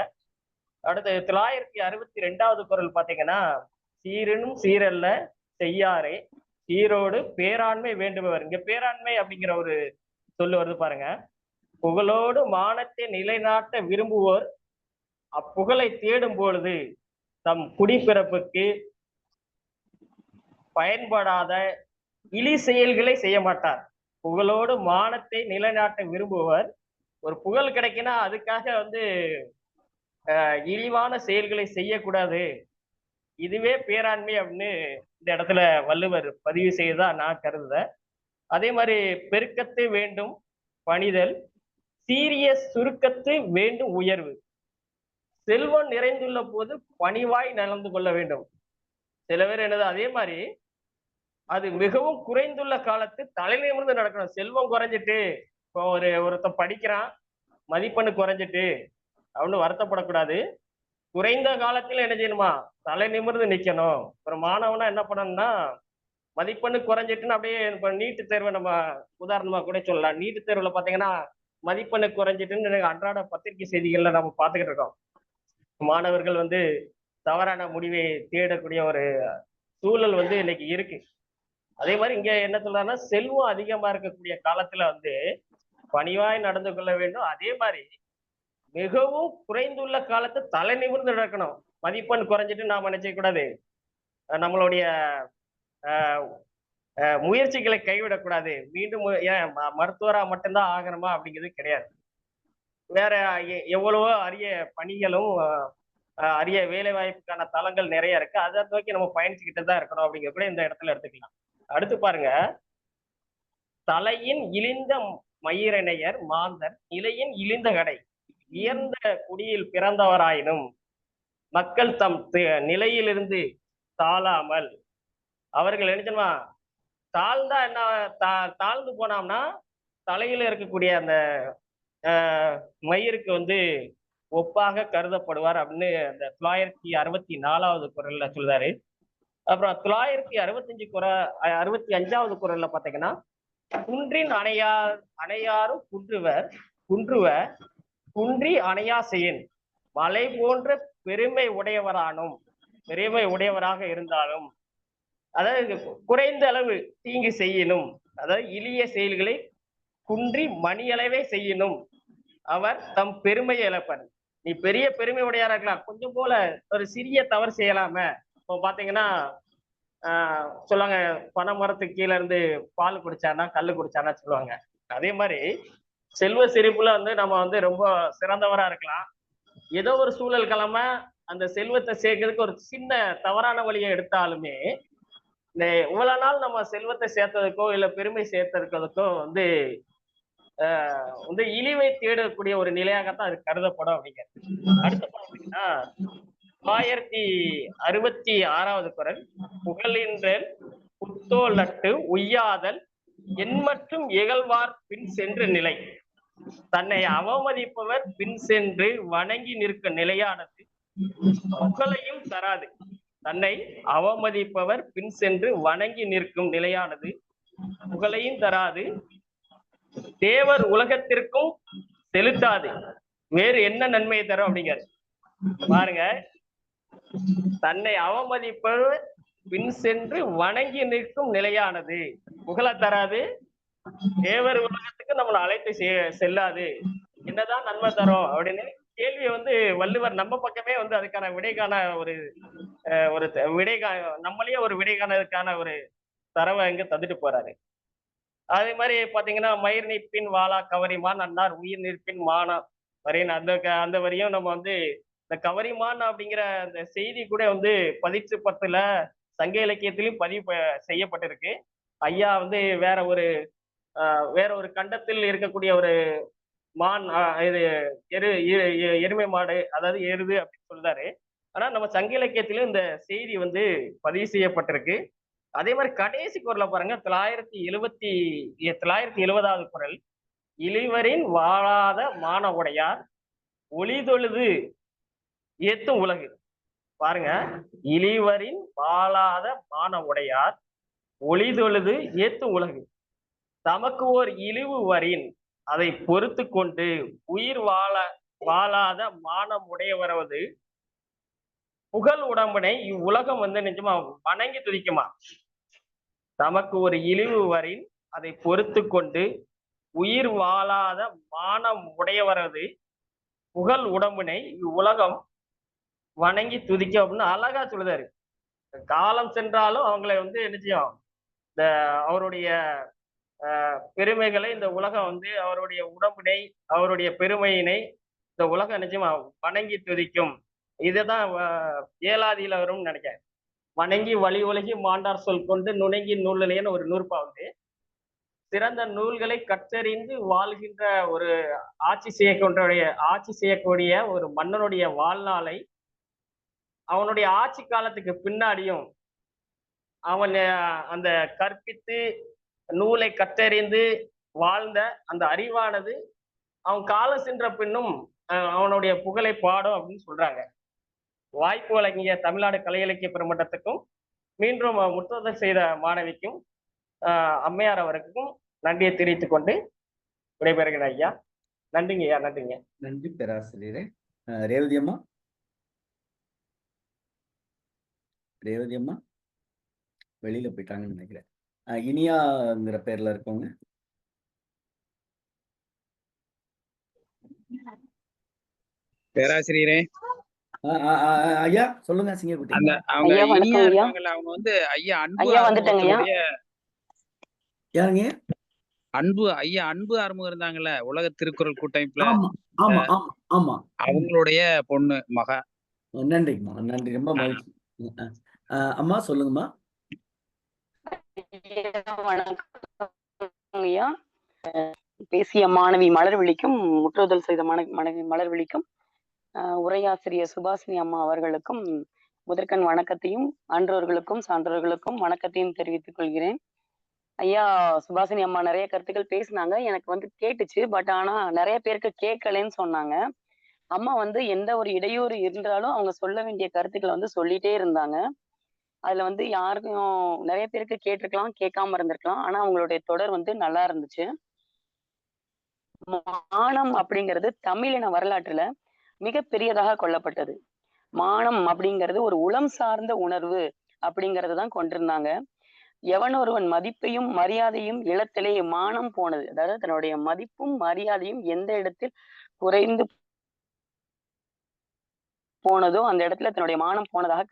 அடுத்து 962வது குறள் பாத்தீங்கன்னா, சீரனும் சீரல்ல செய்யாரே சீரோடு பேராண்மை வேண்டுபவர். இங்க பேராண்மை அப்படிங்கிற ஒரு சொல்லு வருது பாருங்க. புகழோடு மானத்தை நிலைநாட்ட விரும்புவோர் அப்புகழை தேடும் பொழுது தம் குடிப்பிறப்புக்கு பயன்படாத இழி செயல்களை செய்ய மாட்டார். புகழோடு மானத்தை நிலைநாட்ட விரும்புவர் ஒரு புகழ் கிடைக்குன்னா அதுக்காக இழிவான செயல்களை செய்யக்கூடாது இதுவே பேராண்மை அப்படின்னு இந்த இடத்துல வள்ளுவர் பதிவு செய்ததா நான் கருதுறேன். அதே மாதிரி பெருக்கத்து வேண்டும் பணிதல், சீரிய சுருக்கத்து வேண்டும் உயர்வு, செல்வம் நிறைந்துள்ள போது பணிவாய் நடந்து கொள்ள வேண்டும். சில பேர் என்னது அதே மாதிரி அது மிகவும் குறைந்துள்ள காலத்து தலை நிமிர்ந்து நடக்கணும். செல்வம் குறைஞ்சிட்டு இப்போ ஒருத்தன் படிக்கிறான், மதிப்பெண்ணு குறைஞ்சிட்டு அப்படின்னு வருத்தப்படக்கூடாது. குறைந்த காலத்துல என்ன செய்யணுமா, தலை நிமிர்ந்து நிக்கணும். ஒரு மாணவனா என்ன பண்ணணும்னா, மதிப்பெண்ணு குறைஞ்சிட்டுன்னு அப்படியே இப்ப நீட்டு தேர்வை நம்ம உதாரணமா கூட சொல்லலாம். நீட்டு தேர்வுல பாத்தீங்கன்னா மதிப்பெண்ணு குறைஞ்சிட்டுன்னு அன்றாட பத்திரிகை செய்திகள்ல நம்ம பார்த்துக்கிட்டு இருக்கோம். மாணவர்கள் வந்து தவறான முடிவை தேடக்கூடிய ஒரு சூழல் வந்து இன்னைக்கு இருக்கு. அதே மாதிரி இங்க என்ன சொல்றாங்கன்னா, செல்வம் அதிகமா இருக்கக்கூடிய காலத்துல வந்து பணிவாய் நடந்து கொள்ள வேண்டும். அதே மாதிரி மிகவும் குறைந்துள்ள காலத்து தலை நிமிர்ந்து நடக்கணும். மதிப்பெண் குறைஞ்சிட்டு நாம நினைச்ச கூடாது நம்மளுடைய முயற்சிகளை கைவிடக்கூடாது. மீண்டும் ஏன் மருத்துவரா மட்டும்தான் ஆகணுமா அப்படிங்கிறது கிடையாது. வேற எவ்வளவோ அரிய பணிகளும் அரிய வேலை வாய்ப்புக்கான தளங்கள் நிறைய இருக்கு. அதை நோக்கி நம்ம பயணிச்சுக்கிட்டு தான் இருக்கணும் அப்படிங்கிற கூட இந்த இடத்துல எடுத்துக்கலாம். அடுத்து பாருங்க, தலையின் இழிந்த மயிரினையர் மாந்தர் நிலையின் இழிந்த கடை உயர்ந்த குடியில் பிறந்தவராயினும் மக்கள் தம் நிலையிலிருந்து தாழாமல் அவர்கள் என்ன தாழ்ந்தா என்ன தாழ்ந்து போனோம்னா தலையில இருக்கக்கூடிய அந்த மயிருக்கு வந்து ஒப்பாக கருதப்படுவார் அப்படின்னு அந்த 964வது குறள்ல சொல்றாரு. அப்புறம் 965வது குறள்ல பாத்தீங்கன்னா, குன்றின் அணையாரும் குன்றுவர் குன்றி அணையா செய்யன் மலை போன்ற பெருமை உடையவராக இருந்தாலும், அதாவது குறைந்த அளவு தீங்கு செய்யணும், அதாவது இழிய செயல்களை குன்றி மணியளவே செய்யணும், அவர் தம் பெருமையை இழப்பர். நீ பெரிய பெருமை உடையாரா இருக்கலாம், கொஞ்சம் போல ஒரு சிறிய தவறு செய்யலாம. இப்போ பாத்தீங்கன்னா சொல்லுவாங்க, பனை மரத்துக்கு கீழே இருந்து பால் குடிச்சானா கல்லு குடிச்சானா சொல்லுவாங்க. அதே மாதிரி செல்வ செழிப்புல வந்து நம்ம வந்து ரொம்ப சிறந்தவரா இருக்கலாம். ஏதோ ஒரு சூழல் கிழம அந்த செல்வத்தை சேர்க்கறதுக்கு ஒரு சின்ன தவறான வழியை எடுத்தாலுமே, இந்த இவ்வளவு நாள் நம்ம செல்வத்தை சேர்த்ததுக்கோ இல்ல பெருமை சேர்த்ததுக்கோ வந்து இழிவை தேடக்கூடிய ஒரு நிலையாகத்தான் அது கருதப்படும் அப்படிங்கிறது. அடுத்து பாத்தீங்கன்னா 1066வது குறள், புகழின்றல் புத்தோல் நட்டு உய்யாதல் என் மற்றும் இகழ்வார் பின் சென்று நிலை, தன்னை அவமதிப்பவர் பின் சென்று வணங்கி நிற்க நிலையானது புகழையும் தராது. தன்னை அவமதிப்பவர் பின் சென்று வணங்கி நிற்கும் நிலையானது புகழையும் தராது, தேவர் உலகத்திற்கும் செலுத்தாது, வேறு என்ன நன்மையை தரும் அப்படிங்கிறார். பாருங்க, தன்னை அவமதிப்பவர் பின் சென்று வணங்கி நிற்கும் நிலையானது புகழ தராது, தேவர் உலகத்துக்கு நம்மளை அழைத்து செல்லாது, என்னதான் நன்மை தரும் அப்படின்னு கேள்வியை வந்து வள்ளுவர் நம்ம பக்கமே வந்து அதுக்கான விடைக்கான ஒரு நம்மளையே ஒரு விடைக்கானதுக்கான ஒரு தரவை இங்க தந்துட்டு போறாரு. அதே மாதிரி பாத்தீங்கன்னா, மயிர் நீப்பின் வாளா கவரிமான் அன்னார் உயிர் நிற்பின் மானா வரையின் அந்த வரையும் நம்ம வந்து இந்த கவரிமான் அப்படிங்கிற அந்த செய்தி கூட வந்து 10 சங்க இலக்கியத்திலும் பதிவு செய்யப்பட்டிருக்கு. ஐயா வந்து வேற ஒரு கண்டத்தில் இருக்கக்கூடிய ஒரு மான், இது எருமை மாடு, அதாவது எருது அப்படின்னு சொல்றாரு. ஆனா நம்ம சங்க இலக்கியத்திலும் இந்த செய்தி வந்து பதிவு செய்யப்பட்டிருக்கு. அதே மாதிரி கடைசி குறளை பாருங்க, 970வது குறள், இளிவரின் வாழாத மான உடையார் ஒளிதொழுது ஏத்தும் உலகு. பாருங்க, இளிவரின் வாழாத மான உடையார் ஒளிதொழுது ஏத்தும் உலகு, தமக்கு ஓர் இழிவு வரின் அதை பொறுத்து கொண்டு உயிர் வாழாத மானம் உடையவரது புகழ் உடம்பினை இவ்வுலகம் வந்து நிஜமா வணங்கி துதிக்குமா. தமக்கு ஒரு இழிவு வரின் அதை பொறுத்து கொண்டு உயிர் வாழாத மானம் உடையவரது புகழ் உடம்பினை இவ்வுலகம் வணங்கி துதிக்கும் அப்படின்னு அழகா சொல்லுதாரு. காலம் சென்றாலும் அவங்களை வந்து என்ன செய்யும், இந்த அவருடைய பெருமைகளை இந்த உலகம் வந்து அவருடைய உடம்பினை அவருடைய பெருமையினை இந்த உலகம் நிச்சயமா வணங்கி துதிக்கும். இதுதான் ஏலாதியில வரும்னு நினைக்கிறேன். வணங்கி வழி ஒழுகி மாண்டார் சொல் கொண்டு நுணங்கி நூலிலேன்னு ஒரு நூற்பா வந்து சிறந்த நூல்களை கற்றறிந்து வாழ்கின்ற ஒரு ஆட்சி செய்யக்கூடிய ஒரு மன்னனுடைய வாழ்நாளை அவனுடைய ஆட்சி காலத்துக்கு பின்னாடியும் அவன் அந்த கற்பித்து நூலை கற்றறிந்து வாழ்ந்த அந்த அறிவானது அவன் காலம் சென்ற பின்னும் அவனுடைய புகழை பாடும் அப்படின்னு சொல்றாங்க. வாய்ப்பு வழங்கிய தமிழ்நாடு கலை இலக்கிய பெருமன்றத்துக்கும் மீண்டும் முற்றுதல் செய்த மாணவிக்கும் அம்மையார் அவருக்கும் நன்றியை தெரிவித்துக் கொண்டு விடைபெறுகிறேன் ஐயா. நன்றிங்க ஐயா. நன்றிங்க. நன்றி பேராசிரியரே. ரேவதி அம்மா. ரேவதி அம்மா வெளியில போயிட்டாங்கன்னு நினைக்கிறேன். இனியாங்கிற பேர்ல இருக்கவங்க. பேராசிரியரே ஐயா சொல்லுங்க. சிங்கக்குட்டி. அந்த அவங்க இனியா இருக்காங்கல்ல, அவங்க வந்து ஐயா அன்பு யாருங்க? அன்பு ஆறுமுகம் இருந்தாங்கல்ல, உலக திருக்குறள் கூட்டமைப்புல. ஆமா ஆமா ஆமா. அவங்களுடைய பொண்ணு மகா. நன்றிங்கம்மா. நன்றி. ரொம்ப மகிழ்ச்சி. அம்மா சொல்லுங்கம்மா. ஐயா, பேசிய மாணவி மலர்விழிக்கும் முற்றுதல் செய்த மாணவி மலர்விழிக்கும் உரையாசிரியர் சுபாஷினி அம்மா அவர்களுக்கும் முதற்கண் வணக்கத்தையும் ஆன்றோர்களுக்கும் சான்றோர்களுக்கும் வணக்கத்தையும் தெரிவித்துக் கொள்கிறேன். ஐயா, சுபாஷினி அம்மா நிறைய கருத்துக்கள் பேசினாங்க. எனக்கு வந்து கேட்டுச்சு. பட் ஆனா நிறைய பேருக்கு கேட்கலன்னு சொன்னாங்க. அம்மா வந்து எந்த ஒரு இடையூறு இருந்தாலும் அவங்க சொல்ல வேண்டிய கருத்துக்களை வந்து சொல்லிட்டே இருந்தாங்க. அதுல வந்து யாருக்கும் நிறைய பேருக்கு கேட்டிருக்கலாம், கேட்காம இருந்திருக்கலாம். ஆனா அவங்களுடைய தொடர் வந்து நல்லா இருந்துச்சு. மானம் அப்படிங்கிறது தமிழின வரலாற்றுல மிக பெரியதாக கொள்ளப்பட்டது. மானம் அப்படிங்கிறது ஒரு உளம் சார்ந்த உணர்வு அப்படிங்கறதுதான் கொண்டிருந்தாங்க. எவன் ஒருவன் மதிப்பையும் மரியாதையும் இழத்திலே மானம் போனது, அதாவது தன்னுடைய மதிப்பும் மரியாதையும் எந்த இடத்தில் குறைந்து போனதோ அந்த இடத்துல தன்னுடைய மானம் போனதாக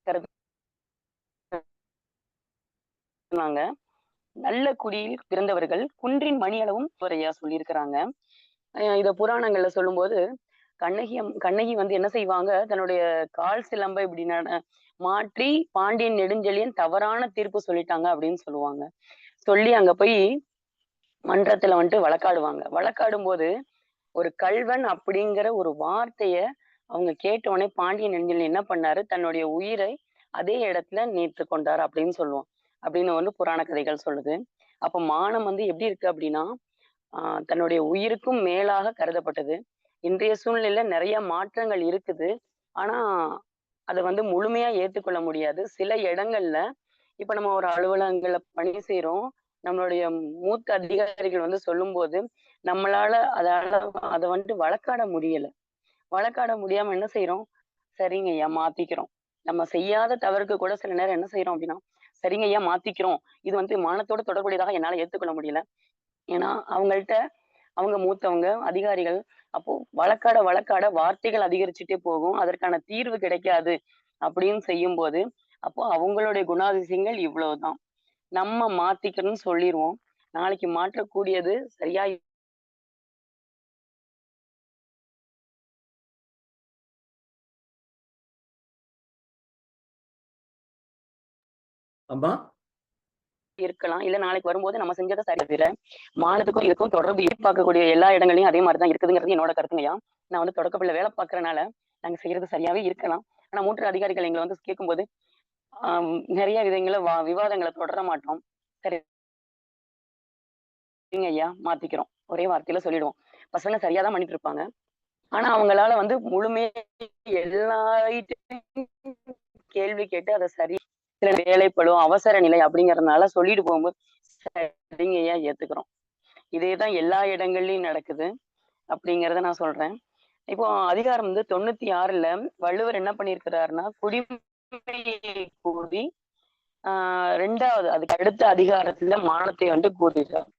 கருதுனாங்க. நல்ல குடியில் பிறந்தவர்கள் குன்றின் மணியளவும் ஐயா சொல்லியிருக்கிறாங்க. இத புராணங்கள்ல சொல்லும் போது கண்ணகி வந்து என்ன செய்வாங்க, தன்னுடைய கால் சிலம்பை இப்படி மாற்றி பாண்டியன் நெடுஞ்செழியன் தவறான தீர்ப்பு சொல்லிட்டாங்க அப்படின்னு சொல்லுவாங்க. சொல்லி அங்க போய் மன்றத்துல வந்துட்டு வழக்காடுவாங்க. வழக்காடும் போது ஒரு கள்வன் அப்படிங்கிற ஒரு வார்த்தைய அவங்க கேட்ட உடனே பாண்டியன் நெடுஞ்செழியன் என்ன பண்ணாரு, தன்னுடைய உயிரை அதே இடத்துல நீத்து கொண்டார் அப்படின்னு சொல்லுவோம். அப்படின்னு வந்து புராண கதைகள் சொல்லுது. அப்ப மானம் வந்து எப்படி இருக்கு அப்படின்னா தன்னுடைய உயிருக்கும் மேலாக கருதப்பட்டது. இன்றைய சூழ்நிலையில நிறைய மாற்றங்கள் இருக்குது. ஆனா அதை வந்து முழுமையா ஏற்றுக்கொள்ள முடியாது. சில இடங்கள்ல இப்ப நம்ம ஒரு அலுவலகங்கள்ல பணி செய்யறோம். நம்மளுடைய மூத்த அதிகாரிகள் வந்து சொல்லும் போது நம்மளால அதை வந்துட்டு வழக்காட முடியல. வழக்காட முடியாம என்ன செய்யறோம், சரிங்க ஐயா மாத்திக்கிறோம். நம்ம செய்யாத தவறுக்கு கூட சில நேரம் என்ன செய்யறோம் அப்படின்னா, சரிங்க ஐயா மாத்திக்கிறோம், இது வந்து மானத்தோட தொடர்புடையதாக என்னால ஏற்றுக்கொள்ள முடியல. ஏன்னா அவங்க மூத்தவங்க அதிகாரிகள். அப்போ வழக்காட வார்த்தைகள் அதிகரிச்சுட்டே போகும், அதற்கான தீர்வு கிடைக்காது அப்படின்னு செய்யும் போது அப்போ அவங்களுடைய குணாதிசயங்கள் இவ்வளவுதான். நம்ம மாத்திக்கணும்னு சொல்லிடுவோம். நாளைக்கு மாற்றக்கூடியது சரியா அம்மா இருக்கலாம், இல்ல நாளைக்கு வரும்போது நம்ம செஞ்சதை சரியில்லை. மானத்துக்கும் இதுக்கும் தொடர்பு பார்க்கக்கூடிய எல்லா இடங்களையும் அதே மாதிரிதான் இருக்குதுங்கிறது என்னோட கருத்துங்கய்யா. நான் வந்து தொடக்கப்பள்ள வேலை பார்க்கறதுனால நாங்க செய்யறது சரியாவே இருக்கலாம். ஆனா மூன்று அதிகாரிகள் எங்களை வந்து கேட்கும்போது நிறைய விவாதங்களை தொடர மாட்டோம். சரிங்க ஐயா மாத்திக்கிறோம், ஒரே வார்த்தையில சொல்லிடுவோம். பசங்க சரியாதான் பண்ணிட்டு இருப்பாங்க. ஆனா அவங்களால வந்து முழுமையா எல்லார்கிட்டையும் கேள்வி கேட்டு அதை சரி, சில வேலைப்படும் அவசர நிலை அப்படிங்கறதுனால சொல்லிட்டு போகும்போது சரிங்க ஐயா ஏத்துக்கிறோம். இதேதான் எல்லா இடங்கள்லயும் நடக்குது அப்படிங்கறத நான் சொல்றேன். இப்போ அதிகாரம் வந்து 96ல வள்ளுவர் என்ன பண்ணியிருக்கிறாருன்னா, குடிமையை கூடி ரெண்டாவது அதுக்கு அடுத்த அதிகாரத்துல மானத்தை வந்து கூறிட்டார்.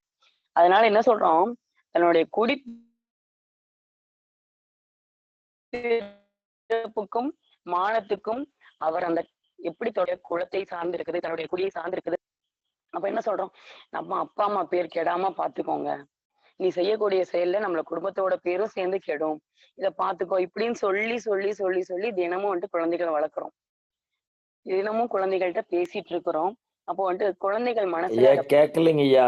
அதனால என்ன சொல்றோம், தன்னுடைய குடிப்புக்கும் மானத்துக்கும் அவர் அந்த எப்படி குலத்தை சார்ந்து இருக்குது, தன்னுடைய குடியை சார்ந்து இருக்குது. அப்ப என்ன சொல்றோம், நம்ம அப்பா அம்மா பேர் கெடாம பாத்துக்கோங்க, நீ செய்யக்கூடிய செயல்ல நம்மள குடும்பத்தோட பேரும் சேர்ந்து கெடும், இதை பாத்துக்கோ இப்படின்னு சொல்லி சொல்லி சொல்லி சொல்லி தினமும் வந்துட்டு குழந்தைகளை வளர்க்குறோம். தினமும் குழந்தைகள்கிட்ட பேசிட்டு இருக்கிறோம். அப்போ வந்துட்டு குழந்தைகள் மனசுல ஐயா அதை கேட்கலைங்க ஐயா.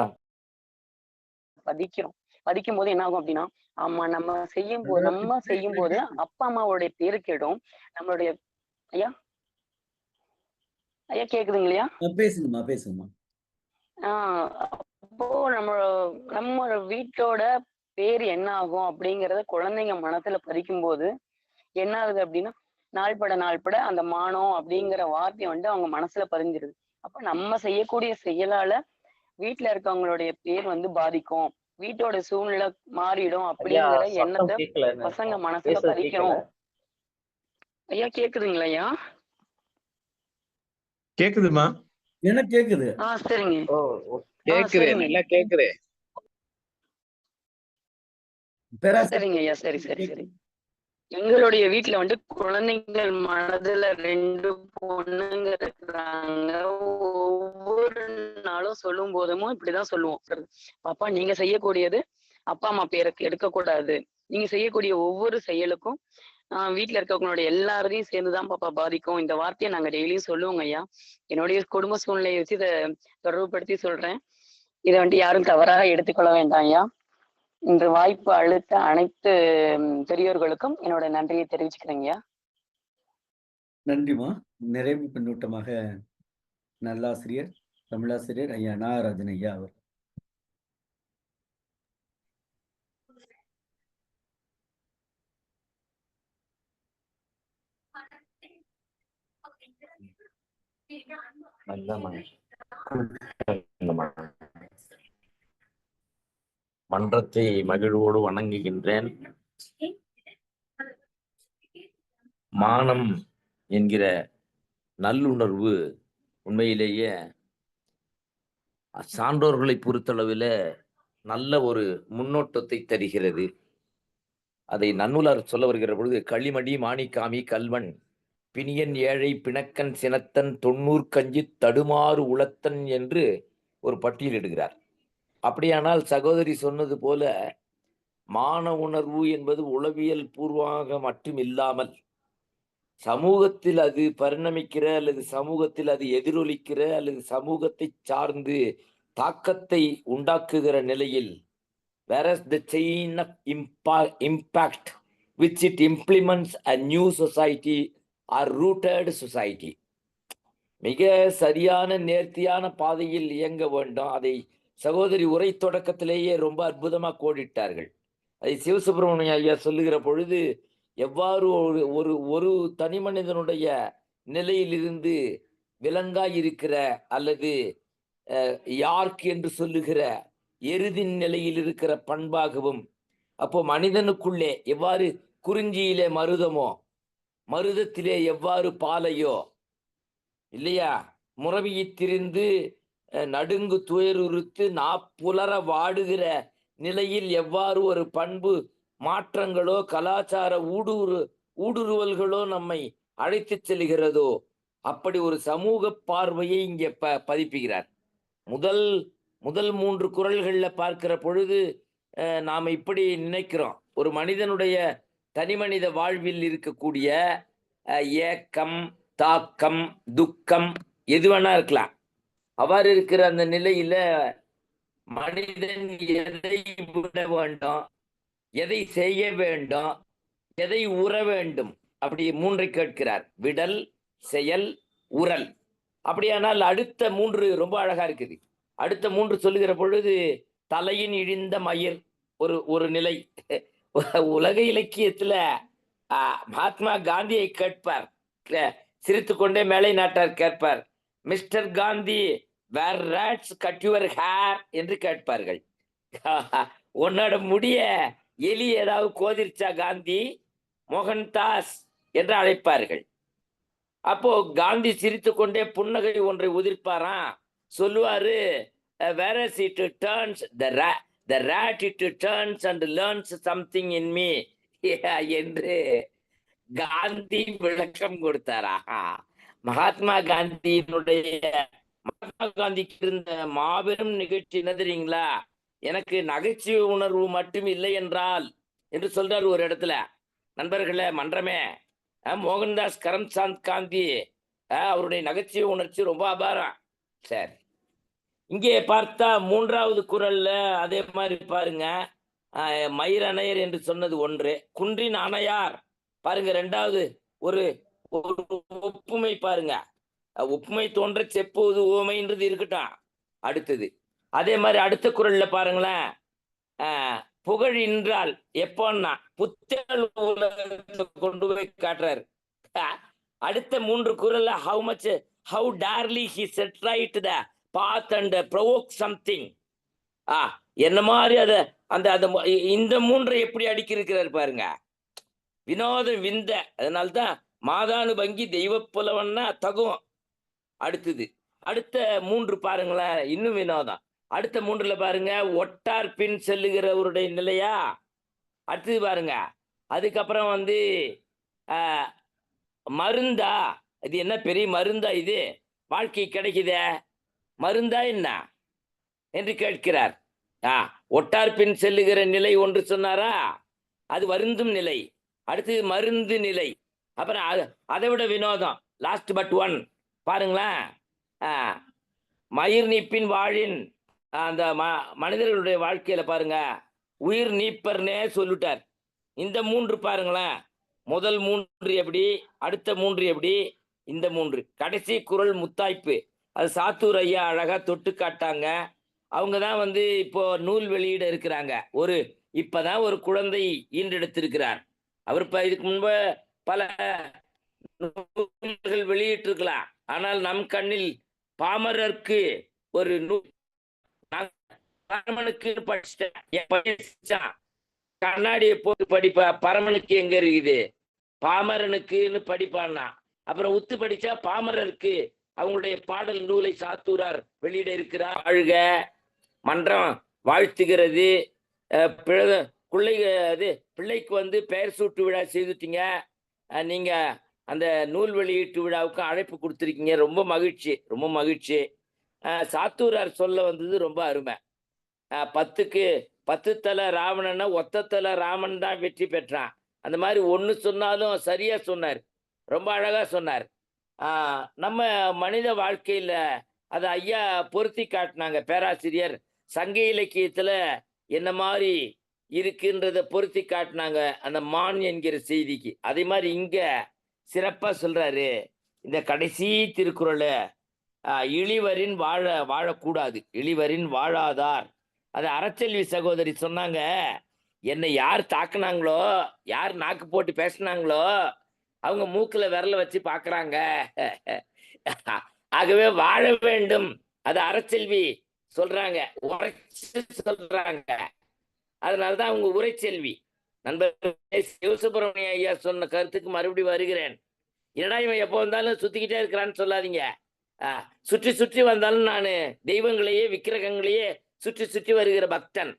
பதிக்கிறோம். பதிக்கும் போது என்ன ஆகும் அப்படின்னா, ஆமா நம்ம செய்யும் போது அப்பா அம்மாவுடைய பேரு கெடும். நம்மளுடைய ஐயா ஐயா கேக்குதுங்களையா? பேசுங்கம்மா பேசுங்கம்மா. அப்போ நம்ம வீட்டோட பேர் என்ன ஆகும் அப்படிங்கறத குழந்தைங்க மனசுல பதிக்கும் போது என்ன ஆகுது அப்படின்னா, நாள்பட அந்த மானம் அப்படிங்கிற வார்த்தை வந்துட்டு அவங்க மனசுல பதிஞ்சிருது. அப்ப நம்ம செய்யக்கூடிய செயலால வீட்டுல இருக்கவங்களுடைய பேர் வந்து பாதிக்கும், வீட்டோட சூழ்நிலை மாறிடும் ஐயா அப்படிங்கிற சத்தம் எண்ணத்தை கேட்கல, பசங்க மனசுல பேசுறது கேட்கல. பதிக்கணும். ஐயா கேக்குதுங்களா ஐயா? கேக்குதுமா? எனக்கு கேக்குது. சரிங்க. ஓ கேக்குது, சரிங்க. நல்லா கேக்குது. பேராசிரியர் சரிங்க ஐயா, சரி. எங்களுடைய வீட்டுல வந்து குழந்தைகள் மனதுல 2 பொண்ணுங்க இருக்கிறாங்க. ஒவ்வொரு நாளும் சொல்லும் போதும் இப்படிதான் சொல்லுவோம். பாப்பா நீங்க செய்யக்கூடியது அப்பா அம்மா பேருக்கு எடுக்கக்கூடாது. நீங்க செய்யக்கூடிய ஒவ்வொரு செயலுக்கும் வீட்டுல இருக்கவங்களுடைய எல்லாரையும் சேர்ந்துதான் பாப்பா பாதிக்கும். இந்த வார்த்தையை நாங்க டெய்லியும் சொல்லுவோங்க ஐயா. என்னுடைய குடும்ப சூழ்நிலையை வச்சு இதை தொடர்புபடுத்தி சொல்றேன். இதை வந்துட்டு யாரும் தவறாக எடுத்துக்கொள்ள வேண்டாம் ஐயா. இன்று வாய்ப்பு அளித்த அனைத்து பெரியோர்களுக்கும் என்னோட நன்றியை தெரிவிச்சுக்கிறேங்க ஐயா. நன்றிமா. நிறைவு பின்னூட்டமாக நல்லாசிரியர், தமிழாசிரியர் ஐயா நாகராஜன் ஐயா அவர். மன்றத்தை மகிழ்வோடு வணங்குகின்றேன். மானம் என்கிற நல்லுணர்வு உண்மையிலேயே சான்றோர்களை பொறுத்தளவில் நல்ல ஒரு முன்னோட்டத்தை தருகிறது. அதை நன்னூலார் சொல்ல வருகிற பொழுது, களிமடி மாணிக்காமி கல்வன் பிணியன் ஏழை பிணக்கன் சினத்தன் 90 கஞ்சி தடுமாறு உளத்தன் என்று ஒரு பட்டியலிடுகிறார். அப்படியானால் சகோதரி சொன்னது போல மான உணர்வு என்பது உளவியல் பூர்வமாக மட்டும் இல்லாமல் சமூகத்தில் அது பரிணமிக்கிற அல்லது சமூகத்தில் அது எதிரொலிக்கிற அல்லது சமூகத்தை சார்ந்து தாக்கத்தை உண்டாக்குகிற நிலையில் whereas the chain of impact which it implements a new society or rooted society மிக சரியான நேர்த்தியான பாதையில் இயங்க வேண்டும். அதை சகோதரி உரை தொடக்கத்திலேயே ரொம்ப அற்புதமா கோடிட்டார்கள். அதை சிவசுப்பிரமணிய ஐயா சொல்லுகிற பொழுது எவ்வாறு ஒரு ஒரு தனி மனிதனுடைய நிலையிலிருந்து விலங்காய் இருக்கிற அல்லது யார்க் என்று சொல்லுகிற எருதின் நிலையில் இருக்கிற பண்பாகவும், அப்போ மனிதனுக்குள்ளே எவ்வாறு குறிஞ்சியிலே மருதமோ, மருதத்திலே எவ்வாறு பாலையோ இல்லையா, முறவியைத் திரிந்து நடுங்கு துயருறுத்து நாப்புலர வாடுகிற நிலையில் எவ்வாறு ஒரு பண்பு மாற்றங்களோ கலாச்சார ஊடுருவல்களோ நம்மை அழைத்து செல்கிறதோ அப்படி ஒரு சமூக பார்வையை இங்கே பதிப்புகிறார். முதல் 3 குறள்கள்ல பார்க்கிற பொழுது நாம் இப்படி நினைக்கிறோம், ஒரு மனிதனுடைய தனி மனித வாழ்வில் இருக்கக்கூடிய ஏக்கம், தாக்கம், துக்கம் எது வேணா இருக்கலாம். அவ்வாறு இருக்கிற அந்த நிலையில மனிதன் எதை விட வேண்டும், எதை செய்ய வேண்டும், எதை உற வேண்டும், அப்படி 3 கேட்கிறார். விடல், செயல், உறல். அப்படியானால் அடுத்த 3 ரொம்ப அழகா இருக்குது. அடுத்த 3 சொல்லுகிற பொழுது தலையின் இழிந்த மயிர் ஒரு நிலை. உலக இலக்கியத்துல மகாத்மா காந்தியை கேட்பார், சிரித்து கொண்டே மேலை நாட்டார் கேட்பார், mister Gandhi where rats cut your hair என்று கேட்பார்கள். உன்னோட முடிய எலி ஏதாவது கோதிர்ச்சா காந்தி, மோகன்தாஸ் என்று அழைப்பார்கள். அப்போ காந்தி சிரித்து கொண்டே புன்னகை ஒன்றை உதிர்ப்பாராம், சொல்லுவாரு, whereas it turns the rat it turns and learns something in me என்று காந்தி விளக்கம் கொடுத்தாரா. மகாத்மா காந்திக்கு இருந்த மாபெரும் நிகழ்ச்சி என்ன தெரியுங்களா, எனக்கு நகைச்சுவை உணர்வு மட்டும் இல்லை என்றால் என்று சொல்றாரு ஒரு இடத்துல. நண்பர்களே, மன்றமே, மோகன்தாஸ் கரம்சாந்த் காந்தி அவருடைய நகைச்சுவை உணர்ச்சி ரொம்ப அபாரம். சரி, இங்கே பார்த்தா 3வது குறள்ல அதே மாதிரி பாருங்க. மயிரணையர் என்று சொன்னது ஒன்று, குன்றின் அணையார் பாருங்க 2வது ஒரு ஒரு ஒப்புமை பாருங்க. ஒப்புமை தோன்ற செப்புவது உவமைன்றது இருக்கட்டும். அடுத்தது அதே மாதிரி அடுத்த குறள்ல பாருங்களேன். புகழ் இன்றால் எப்போன்னா புத்தல் உலகத்தை கொண்டு போய் காட்டுறாரு. அடுத்த 3 குறள்ல how darely he set right the path and provoke something. என்ன மாதிரி அத அந்த இந்த 3 எப்படி அடுக்கியிருக்கிறார் பாருங்க. வினோதம் விந்த. அதனால்தான் மாதானு பங்கி தெய்வ புலவன்னா தகும். அடுத்தது அடுத்த 3 பாருங்களேன், இன்னும் வினோதம். அடுத்த 3ல பாருங்க, ஒட்டார் பின் செல்லுகிறவருடைய நிலையா. அடுத்தது பாருங்க, அதுக்கப்புறம் வந்து மருந்தா, இது என்ன பெரிய மருந்தா, இது வாழ்க்கை கிடைக்குதே, மருந்தா என்ன என்று கேட்கிறார். ஒட்டார் பின் செல்லுகிற நிலை ஒன்று சொன்னாரா, அது வருந்தும் நிலை. அடுத்தது மருந்து நிலை. அப்புறம் அதை விட வினோதம், லாஸ்ட் பட் ஒன் பாருங்களேன். மயிர் நீப்பின் வாழின் அந்த மனிதர்களுடைய வாழ்க்கையில பாருங்க, உயிர் நீப்பர்னே சொல்லிட்டார். இந்த 3 பாருங்களேன், முதல் 3 எப்படி, அடுத்த 3 எப்படி, இந்த 3 கடைசி குறள் முத்தாய்ப்பு. அது சாத்தூர் ஐயா அழகா தொட்டு காட்டாங்க. அவங்க தான் வந்து இப்போ நூல் வெளியிட இருக்கிறாங்க. இப்பதான் ஒரு குழந்தை ஈன்றெடுத்திருக்கிறார். அவர் இதுக்கு முன்பு பல நூல்கள் வெளியிட்டிருக்கலாம். ஆனால் நம் கண்ணில் பாமரருக்கு ஒரு நூல், பரமனுக்கு படிச்சிட்டேன், கண்ணாடியை போட்டு படிப்பா, பரமனுக்கு எங்க இருக்குது, பாமரனுக்குன்னு படிப்பான்னா. அப்புறம் உத்து படிச்சா பாமரருக்கு அவங்களுடைய பாடல் நூலை சாத்தூரார் வெளியிட இருக்கிறார். வாழ்க மன்றம் வாழ்த்துகிறது. பிள்ளைக்கு வந்து பெயர் சூட்டு விழா செய்துட்டீங்க. நீங்க அந்த நூல் வெளியீட்டு விழாவுக்கு அழைப்பு கொடுத்துருக்கீங்க. ரொம்ப மகிழ்ச்சி, ரொம்ப மகிழ்ச்சி. சாத்தூரார் சொல்ல வந்தது ரொம்ப அருமை. 10க்கு 10 தலை ராவணன்னா ஒத்த தலை ராமன் தான் வெற்றி பெற்றான். அந்த மாதிரி ஒன்று சொன்னாலும் சரியா சொன்னார், ரொம்ப அழகா சொன்னார். நம்ம மனித வாழ்க்கையில அதை ஐயா பொருத்தி காட்டினாங்க. பேராசிரியர் சங்க இலக்கியத்துல என்ன மாதிரி இருக்குன்றத பொருத்தி காட்டினாங்க அந்த மான் என்கிற செய்திக்கு. அதே மாதிரி இங்க சிறப்பா சொல்றாரு இந்த கடைசி திருக்குறள், இழிவரின் வாழக்கூடாது, இழிவரின் வாழாதார். அது அறச்செல்வி சகோதரி சொன்னாங்க, என்னை யார் தாக்குனாங்களோ, யார் நாக்கு போட்டு பேசினாங்களோ அவங்க மூக்குல விரல வச்சு பாக்குறாங்க. ஆகவே வாழ வேண்டும், அது அறச்செல்வி சொல்றாங்க, உரைச்சு சொல்றாங்க. அதனாலதான் அவங்க உரைச்செல்வி. நண்பர் சிவசுப்பிரமணிய ஐயா சொன்ன கருத்துக்கு மறுபடியும் வருகிறேன். என்னடா இவன் எப்போ வந்தாலும் சுத்திக்கிட்டே இருக்கிறான்னு சொல்லாதீங்க. சுற்றி சுற்றி வந்தாலும் நான் தெய்வங்களையே விக்கிரகங்களையே சுற்றி சுற்றி வருகிற பக்தன்.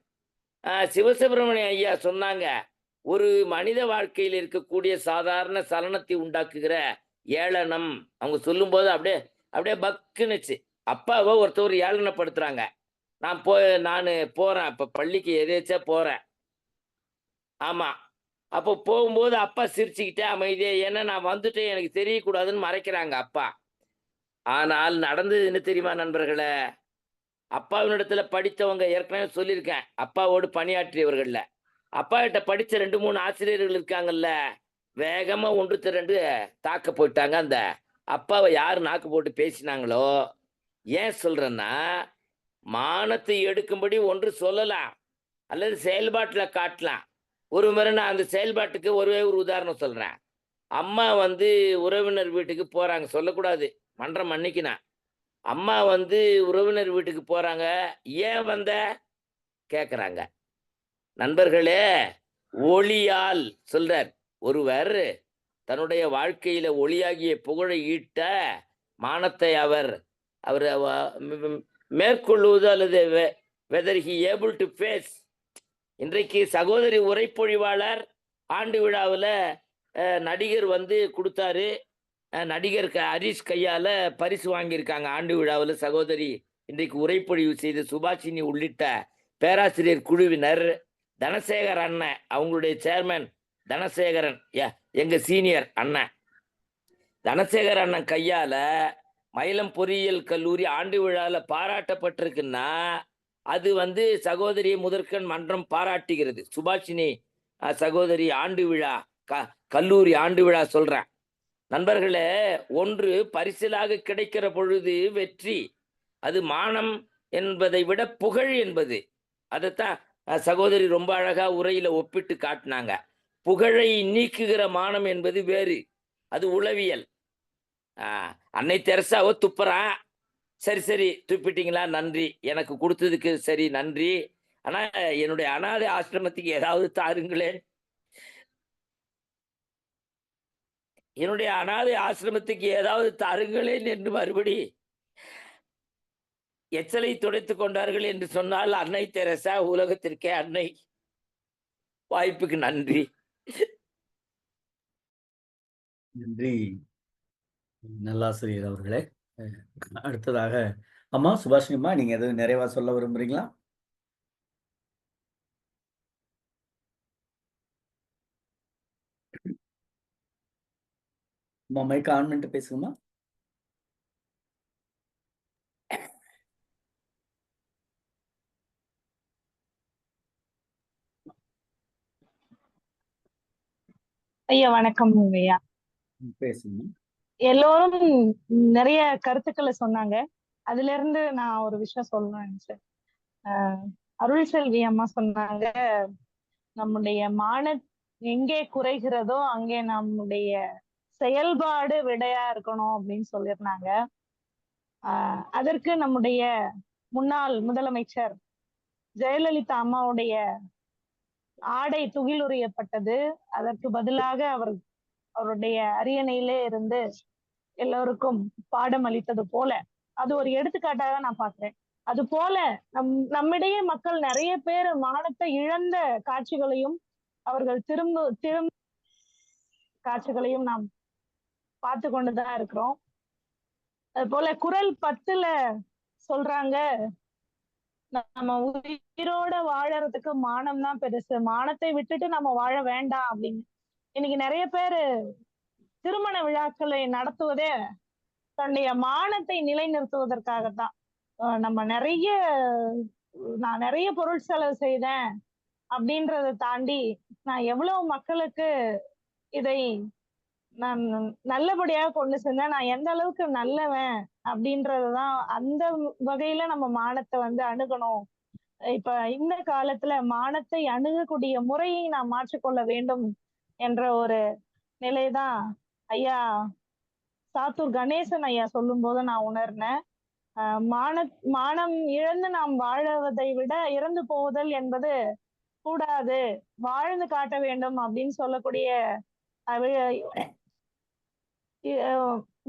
சிவசுப்பிரமணிய ஐயா சொன்னாங்க, ஒரு மனித வாழ்க்கையில் இருக்கக்கூடிய சாதாரண சலனத்தை உண்டாக்குகிற ஏளனம். அவங்க சொல்லும்போது அப்படியே அப்படியே பக்குன்னுச்சு. அப்பாவை ஒருத்தர் ஏளனப்படுத்துறாங்க. நான் போறேன், இப்ப பள்ளிக்கு எதேச்சா போறேன். ஆமா, அப்போ போகும்போது அப்பா சிரிச்சுக்கிட்டே அமைதியா, ஏன்னா நான் வந்துட்டேன் எனக்கு தெரியக்கூடாதுன்னு மறைக்கிறாங்க அப்பா. ஆனால் நடந்தது என்ன தெரியுமா நண்பர்களே, அப்பாவினிடத்துல படித்தவங்க, ஏற்கனவே சொல்லியிருக்கேன், அப்பாவோடு பணியாற்றியவர்கள்ல அப்பா கிட்ட படிச்ச 2-3 ஆசிரியர்கள் இருக்காங்கல்ல, வேகமா 1-2 தாக்க போயிட்டாங்க. அந்த அப்பாவை யார் நாக்கு போட்டு பேசினாங்களோ. ஏன் சொல்றேன்னா, மானத்தை எடுக்கும்படி ஒன்று சொல்லலாம் அல்லது செயல்பாட்டுல காட்டலாம். ஒரு முறை நான் அந்த செயல்பாட்டுக்கு ஒரே ஒரு உதாரணம் சொல்றேன். அம்மா வந்து உறவினர் வீட்டுக்கு போறாங்க, சொல்லக்கூடாது மன்றம் மன்னிக்கினா. அம்மா வந்து உறவினர் வீட்டுக்கு போறாங்க. ஏன் வந்த கேக்குறாங்க. நண்பர்களே, ஒளியால் சொல்றார், ஒருவர் தன்னுடைய வாழ்க்கையில ஒளியாகிய புகழை ஈட்ட மானத்தை அவர் மேற்கொள்வது அல்லது whether he able to face. இன்றைக்கு சகோதரி உரைப்பொழிவாளர் ஆண்டு விழாவில் நடிகர் வந்து கொடுத்தாரு. நடிகர் ஹரிஷ் கையால பரிசு வாங்கியிருக்காங்க ஆண்டு விழாவில். சகோதரி இன்றைக்கு உரைப்பொழிவு செய்த சுபாஷினி உள்ளிட்ட பேராசிரியர் குழுவினர், தனசேகர் அண்ணன் அவங்களுடைய சேர்மன் தனசேகரன், எங்க சீனியர் அண்ணன், தனசேகர் அண்ணன் கையால மயிலம் பொறியியல் கல்லூரி ஆண்டு விழால பாராட்டப்பட்டிருக்குன்னா அது சகோதரி முதற்கண் மன்றம் பாராட்டுகிறது. சுபாஷினி சகோதரி ஆண்டு விழா கல்லூரி ஆண்டு விழா சொல்றேன். நண்பர்களே, ஒன்று பரிசிலாக கிடைக்கிற பொழுது வெற்றி, அது மானம் என்பதை விட புகழ் என்பது. அதைத்தான் சகோதரி ரொம்ப அழகா உரையில ஒப்பிட்டு காட்டினாங்க. புகழை நீக்குகிற மானம் என்பது வேறு, அது உளவியல். அன்னை தெரசாவோ துப்புறான், சரி துப்பிட்டீங்களா, நன்றி, எனக்கு கொடுத்ததுக்கு சரி நன்றி, ஆனா என்னுடைய அனாதை ஆசிரமத்துக்கு ஏதாவது தாருங்களேன், என்னுடைய அனாதை ஆசிரமத்துக்கு ஏதாவது தாருங்களேன் என்று மறுபடி எச்சலை துடைத்துக் கொண்டார்கள் என்று சொன்னால் அன்னை தெரசா உலகத்திற்கே அன்னை. வாய்ப்புக்கு நன்றி. நன்றி நல்லாசிரியர் அவர்களே. அடுத்ததாக அம்மா சுபாஷினிமா, நீங்க எதுவும் நிறைவா சொல்ல விரும்புறீங்களா? மைக் ஆன் பண்ணிட்டு பேசுங்கம்மா. ஐயா வணக்கம் ஐயா. பேசுங்க. எல்லோரும் நிறைய கருத்துக்களை சொன்னாங்க. அதுல இருந்து நான் ஒரு விஷயம் சொல்லணும்னு நினைச்சேன். அருள் செல்வி அம்மா சொன்னாங்க, நம்முடைய எங்கே குறைகிறதோ அங்கே நம்முடைய செயல்பாடு விடையா இருக்கணும் அப்படின்னு சொல்லியிருந்தாங்க. அதற்கு நம்முடைய முன்னாள் முதலமைச்சர் ஜெயலலிதா அம்மாவுடைய ஆடை துகிலுரியப்பட்டது. அதற்கு பதிலாக அவருடைய அரியணையிலே இருந்து எல்லோருக்கும் பாடம் அளித்தது போல அது ஒரு எடுத்துக்காட்டாக நான் பார்க்கிறேன். அது போல நம்மிடையே மக்கள் நிறைய பேர் மானத்தை இழந்த காட்சிகளையும் அவர்கள் திரும்ப காட்சிகளையும் நாம் பார்த்து கொண்டுதான் இருக்கிறோம். அது போல குறள் 10ல சொல்றாங்க, நம்ம உயிரோட வாழறதுக்கு மானம் தான் பெருசு, மானத்தை விட்டுட்டு நம்ம வாழ வேண்டாம் அப்படின்னு. இன்னைக்கு நிறைய பேரு திருமண விழாக்களை நடத்துவதே தன்னுடைய மானத்தை நிலைநிறுத்துவதற்காகத்தான். நான் நிறைய பொருள் செலவு செய்தேன் அப்படின்றத தாண்டி நான் எவ்வளவு மக்களுக்கு இதை நான் நல்லபடியாக கொண்டு சென்றேன், நான் எந்த அளவுக்கு நல்லவன் அப்படின்றதுதான். அந்த வகையில நம்ம மானத்தை அணுகணும். இப்ப இந்த காலத்துல மானத்தை அணுகக்கூடிய முறையை நாம் மாற்றிக்கொள்ள வேண்டும் என்ற ஒரு நிலைதான் ஐயா சாத்தூர் கணேசன் ஐயா சொல்லும் போது நான் உணர்ந்தேன். மானம் இழந்து நாம் வாழுவதை விட இறந்து போவதல் என்பது கூடாது, வாழ்ந்து காட்ட வேண்டும் அப்படின்னு சொல்லக்கூடிய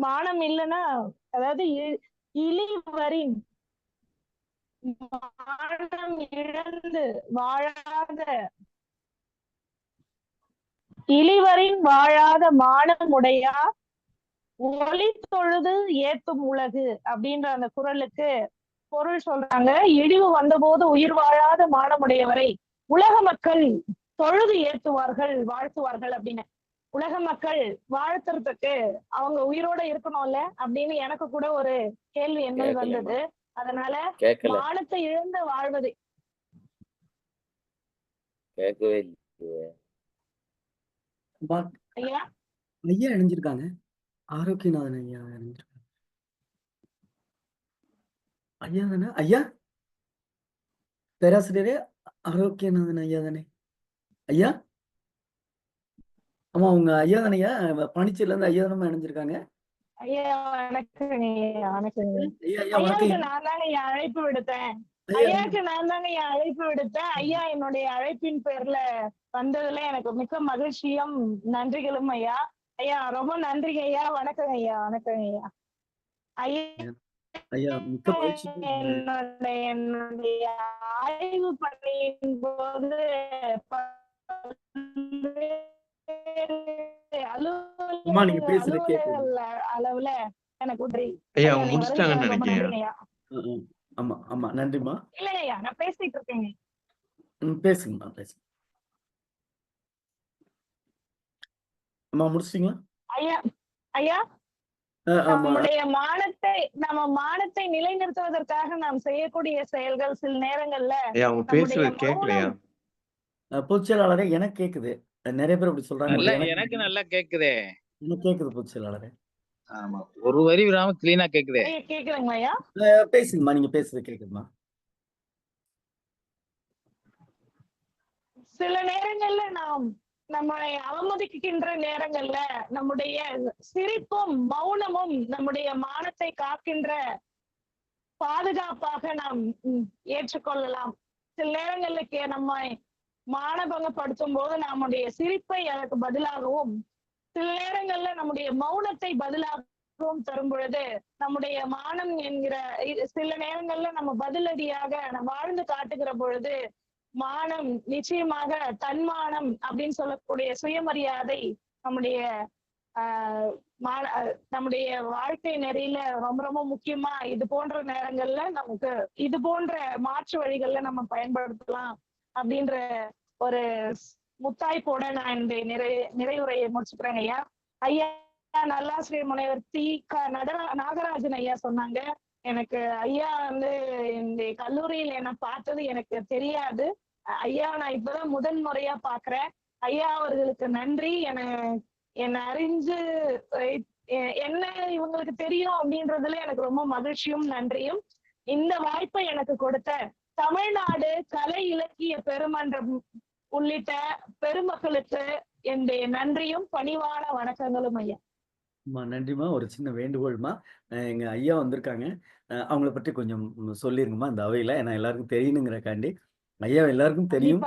மானம் இல்லைன்னா, அதாவது இழிவரின் மானம் இழந்து இழிவரின் வாழாத மானமுடையா ஒளி தொழுது ஏத்தும் உலகு அப்படின்ற அந்த குறளுக்கு பொருள் சொல்றாங்க. இழிவு வந்தபோது உயிர் வாழாத மானமுடையவரை உலக மக்கள் தொழுது ஏத்துவார்கள், வாழ்த்துவார்கள் அப்படின்னு. உலக மக்கள் வாழ்த்துறதுக்கு அவங்க உயிரோட இருக்கணும்ல அப்படின்னு எனக்கு கூட ஒரு கேள்வி என்பது வந்தது. அதனால மானத்தை இழந்து வாழ்வது ஐயா ஐயா இணைஞ்சிருக்காங்க. ஆரோக்கியநாதன் ஐயா இணைஞ்சிருக்காங்க. ஐயா தானே? ஐயா பேராசிரியரே ஆரோக்கியநாதன் ஐயா தானே? ஐயா ஆமா, உங்க ஐயா தானையா? பாண்டிச்சேரியில இருந்து ஐயா தானே இணைஞ்சிருக்காங்க. ஐயா வணக்கம். ஐயாவுக்கு நான் தாங்க அழைப்பு விடுத்தேன். ஐயா என்னுடைய அழைப்பின் பேர்ல வந்ததுல எனக்கு மிக்க மகிழ்ச்சியும் நன்றிகளும் ஐயா. ஐயா ரொம்ப நன்றிங்க ஐயா. வணக்கம் ஐயா. வணக்கம் ஐயா. ஐயா என்னுடைய ஆய்வு பணியின் போது அளவுல எனக்கு ஆமா ஆமா நன்றிமா. இல்லையா நான் பேசிட்டு இருக்கேங்க. பேசுங்கம்மா பேசுங்க. அம்மா முடிச்சிட்டீங்களா? ஐயா ஐயா ஆமா. நம்ம மானத்தை நிலைநிறுத்துவதற்காக நாம் செய்யக்கூடிய செயல்கள் சில நேரங்கள்ல அவங்க நம்முடைய பேசுறது கேட்கலையா? மௌனம் பொதுச் செயலாளரே எனக்கு கேக்குது. நிறைய பேர் அப்படி சொல்றாங்க. நல்லா பட் எனக்கு நல்லா கேக்குதே. எனக்கு கேக்குது பொதுச் செயலாளரே. ஆமா, ஒரு வரி விடாம கிளீனா கேக்குதே. ஐயா கேக்குதுங்களா ஐயா? பேசுங்கம்மா, நீங்க பேசுறது கேக்குதுமா. சில நேரங்கள்ல நாம் நம்மளை அவமதிக்கின்ற நேரங்கள்ல நம்முடைய சிரிப்பும் மௌனமும் நம்முடைய மானத்தை காக்கின்ற பாதுகாப்பாக நாம் ஏற்றுக்கொள்ளலாம். சில நேரங்களுக்கு நம்மை மானபங்கப்படுத்தும் போது நம்முடைய சிரிப்பை அதற்கு பதிலாகவும், சில நேரங்கள்ல நம்முடைய மௌனத்தை பதிலாகவும் தரும் பொழுது நம்முடைய மானம் என்கிற சில நேரங்கள்ல நம்ம பதிலடியாக வாழ்ந்து காட்டுகிற பொழுது மானம் நிச்சயமாக தன்மானம் அப்படின்னு சொல்லக்கூடிய சுயமரியாதை நம்முடைய நம்முடைய வாழ்க்கை நெறியில ரொம்ப ரொம்ப முக்கியமா இது போன்ற நேரங்கள்ல நமக்கு இது போன்ற மாற்று வழிகள்ல நம்ம பயன்படுத்தலாம் அப்படின்ற ஒரு முத்தாய்ப்போட நான் இந்த நிறைவுரையை முடிச்சுக்கிறேங்க ஐயா. ஐயா நல்லாசிரியர் முனைவர் நாகராஜன் ஐயா சொன்னாங்க, எனக்கு ஐயா இந்த கல்லூரியில் என்ன பார்த்தது எனக்கு தெரியாது. ஐயா நான் இப்பதான் முதன் முறையா பாக்குறேன். ஐயா அவர்களுக்கு நன்றி. என்னை அறிஞ்சு என்ன இவங்களுக்கு தெரியும் அப்படின்றதுல எனக்கு ரொம்ப மகிழ்ச்சியும் நன்றியும். இந்த வாய்ப்பை எனக்கு கொடுத்த தமிழ்நாடு கலை இலக்கிய பெருமன்றம் உள்ளிட்ட பெருமக்களுக்கு என்னுடைய நன்றியும் பணிவான வணக்கங்களும் ஐயா. நன்றிமா. ஒரு சின்ன வேண்டுகோள்மா, எங்க ஐயா வந்திருக்காங்க, அவங்கள பற்றி கொஞ்சம் சொல்லிருங்கம்மா இந்த அவையில. ஏன்னா எல்லாருக்கும் தெரியணுங்கிறக்காண்டி. ஐயா எல்லாருக்கும் தெரியும்.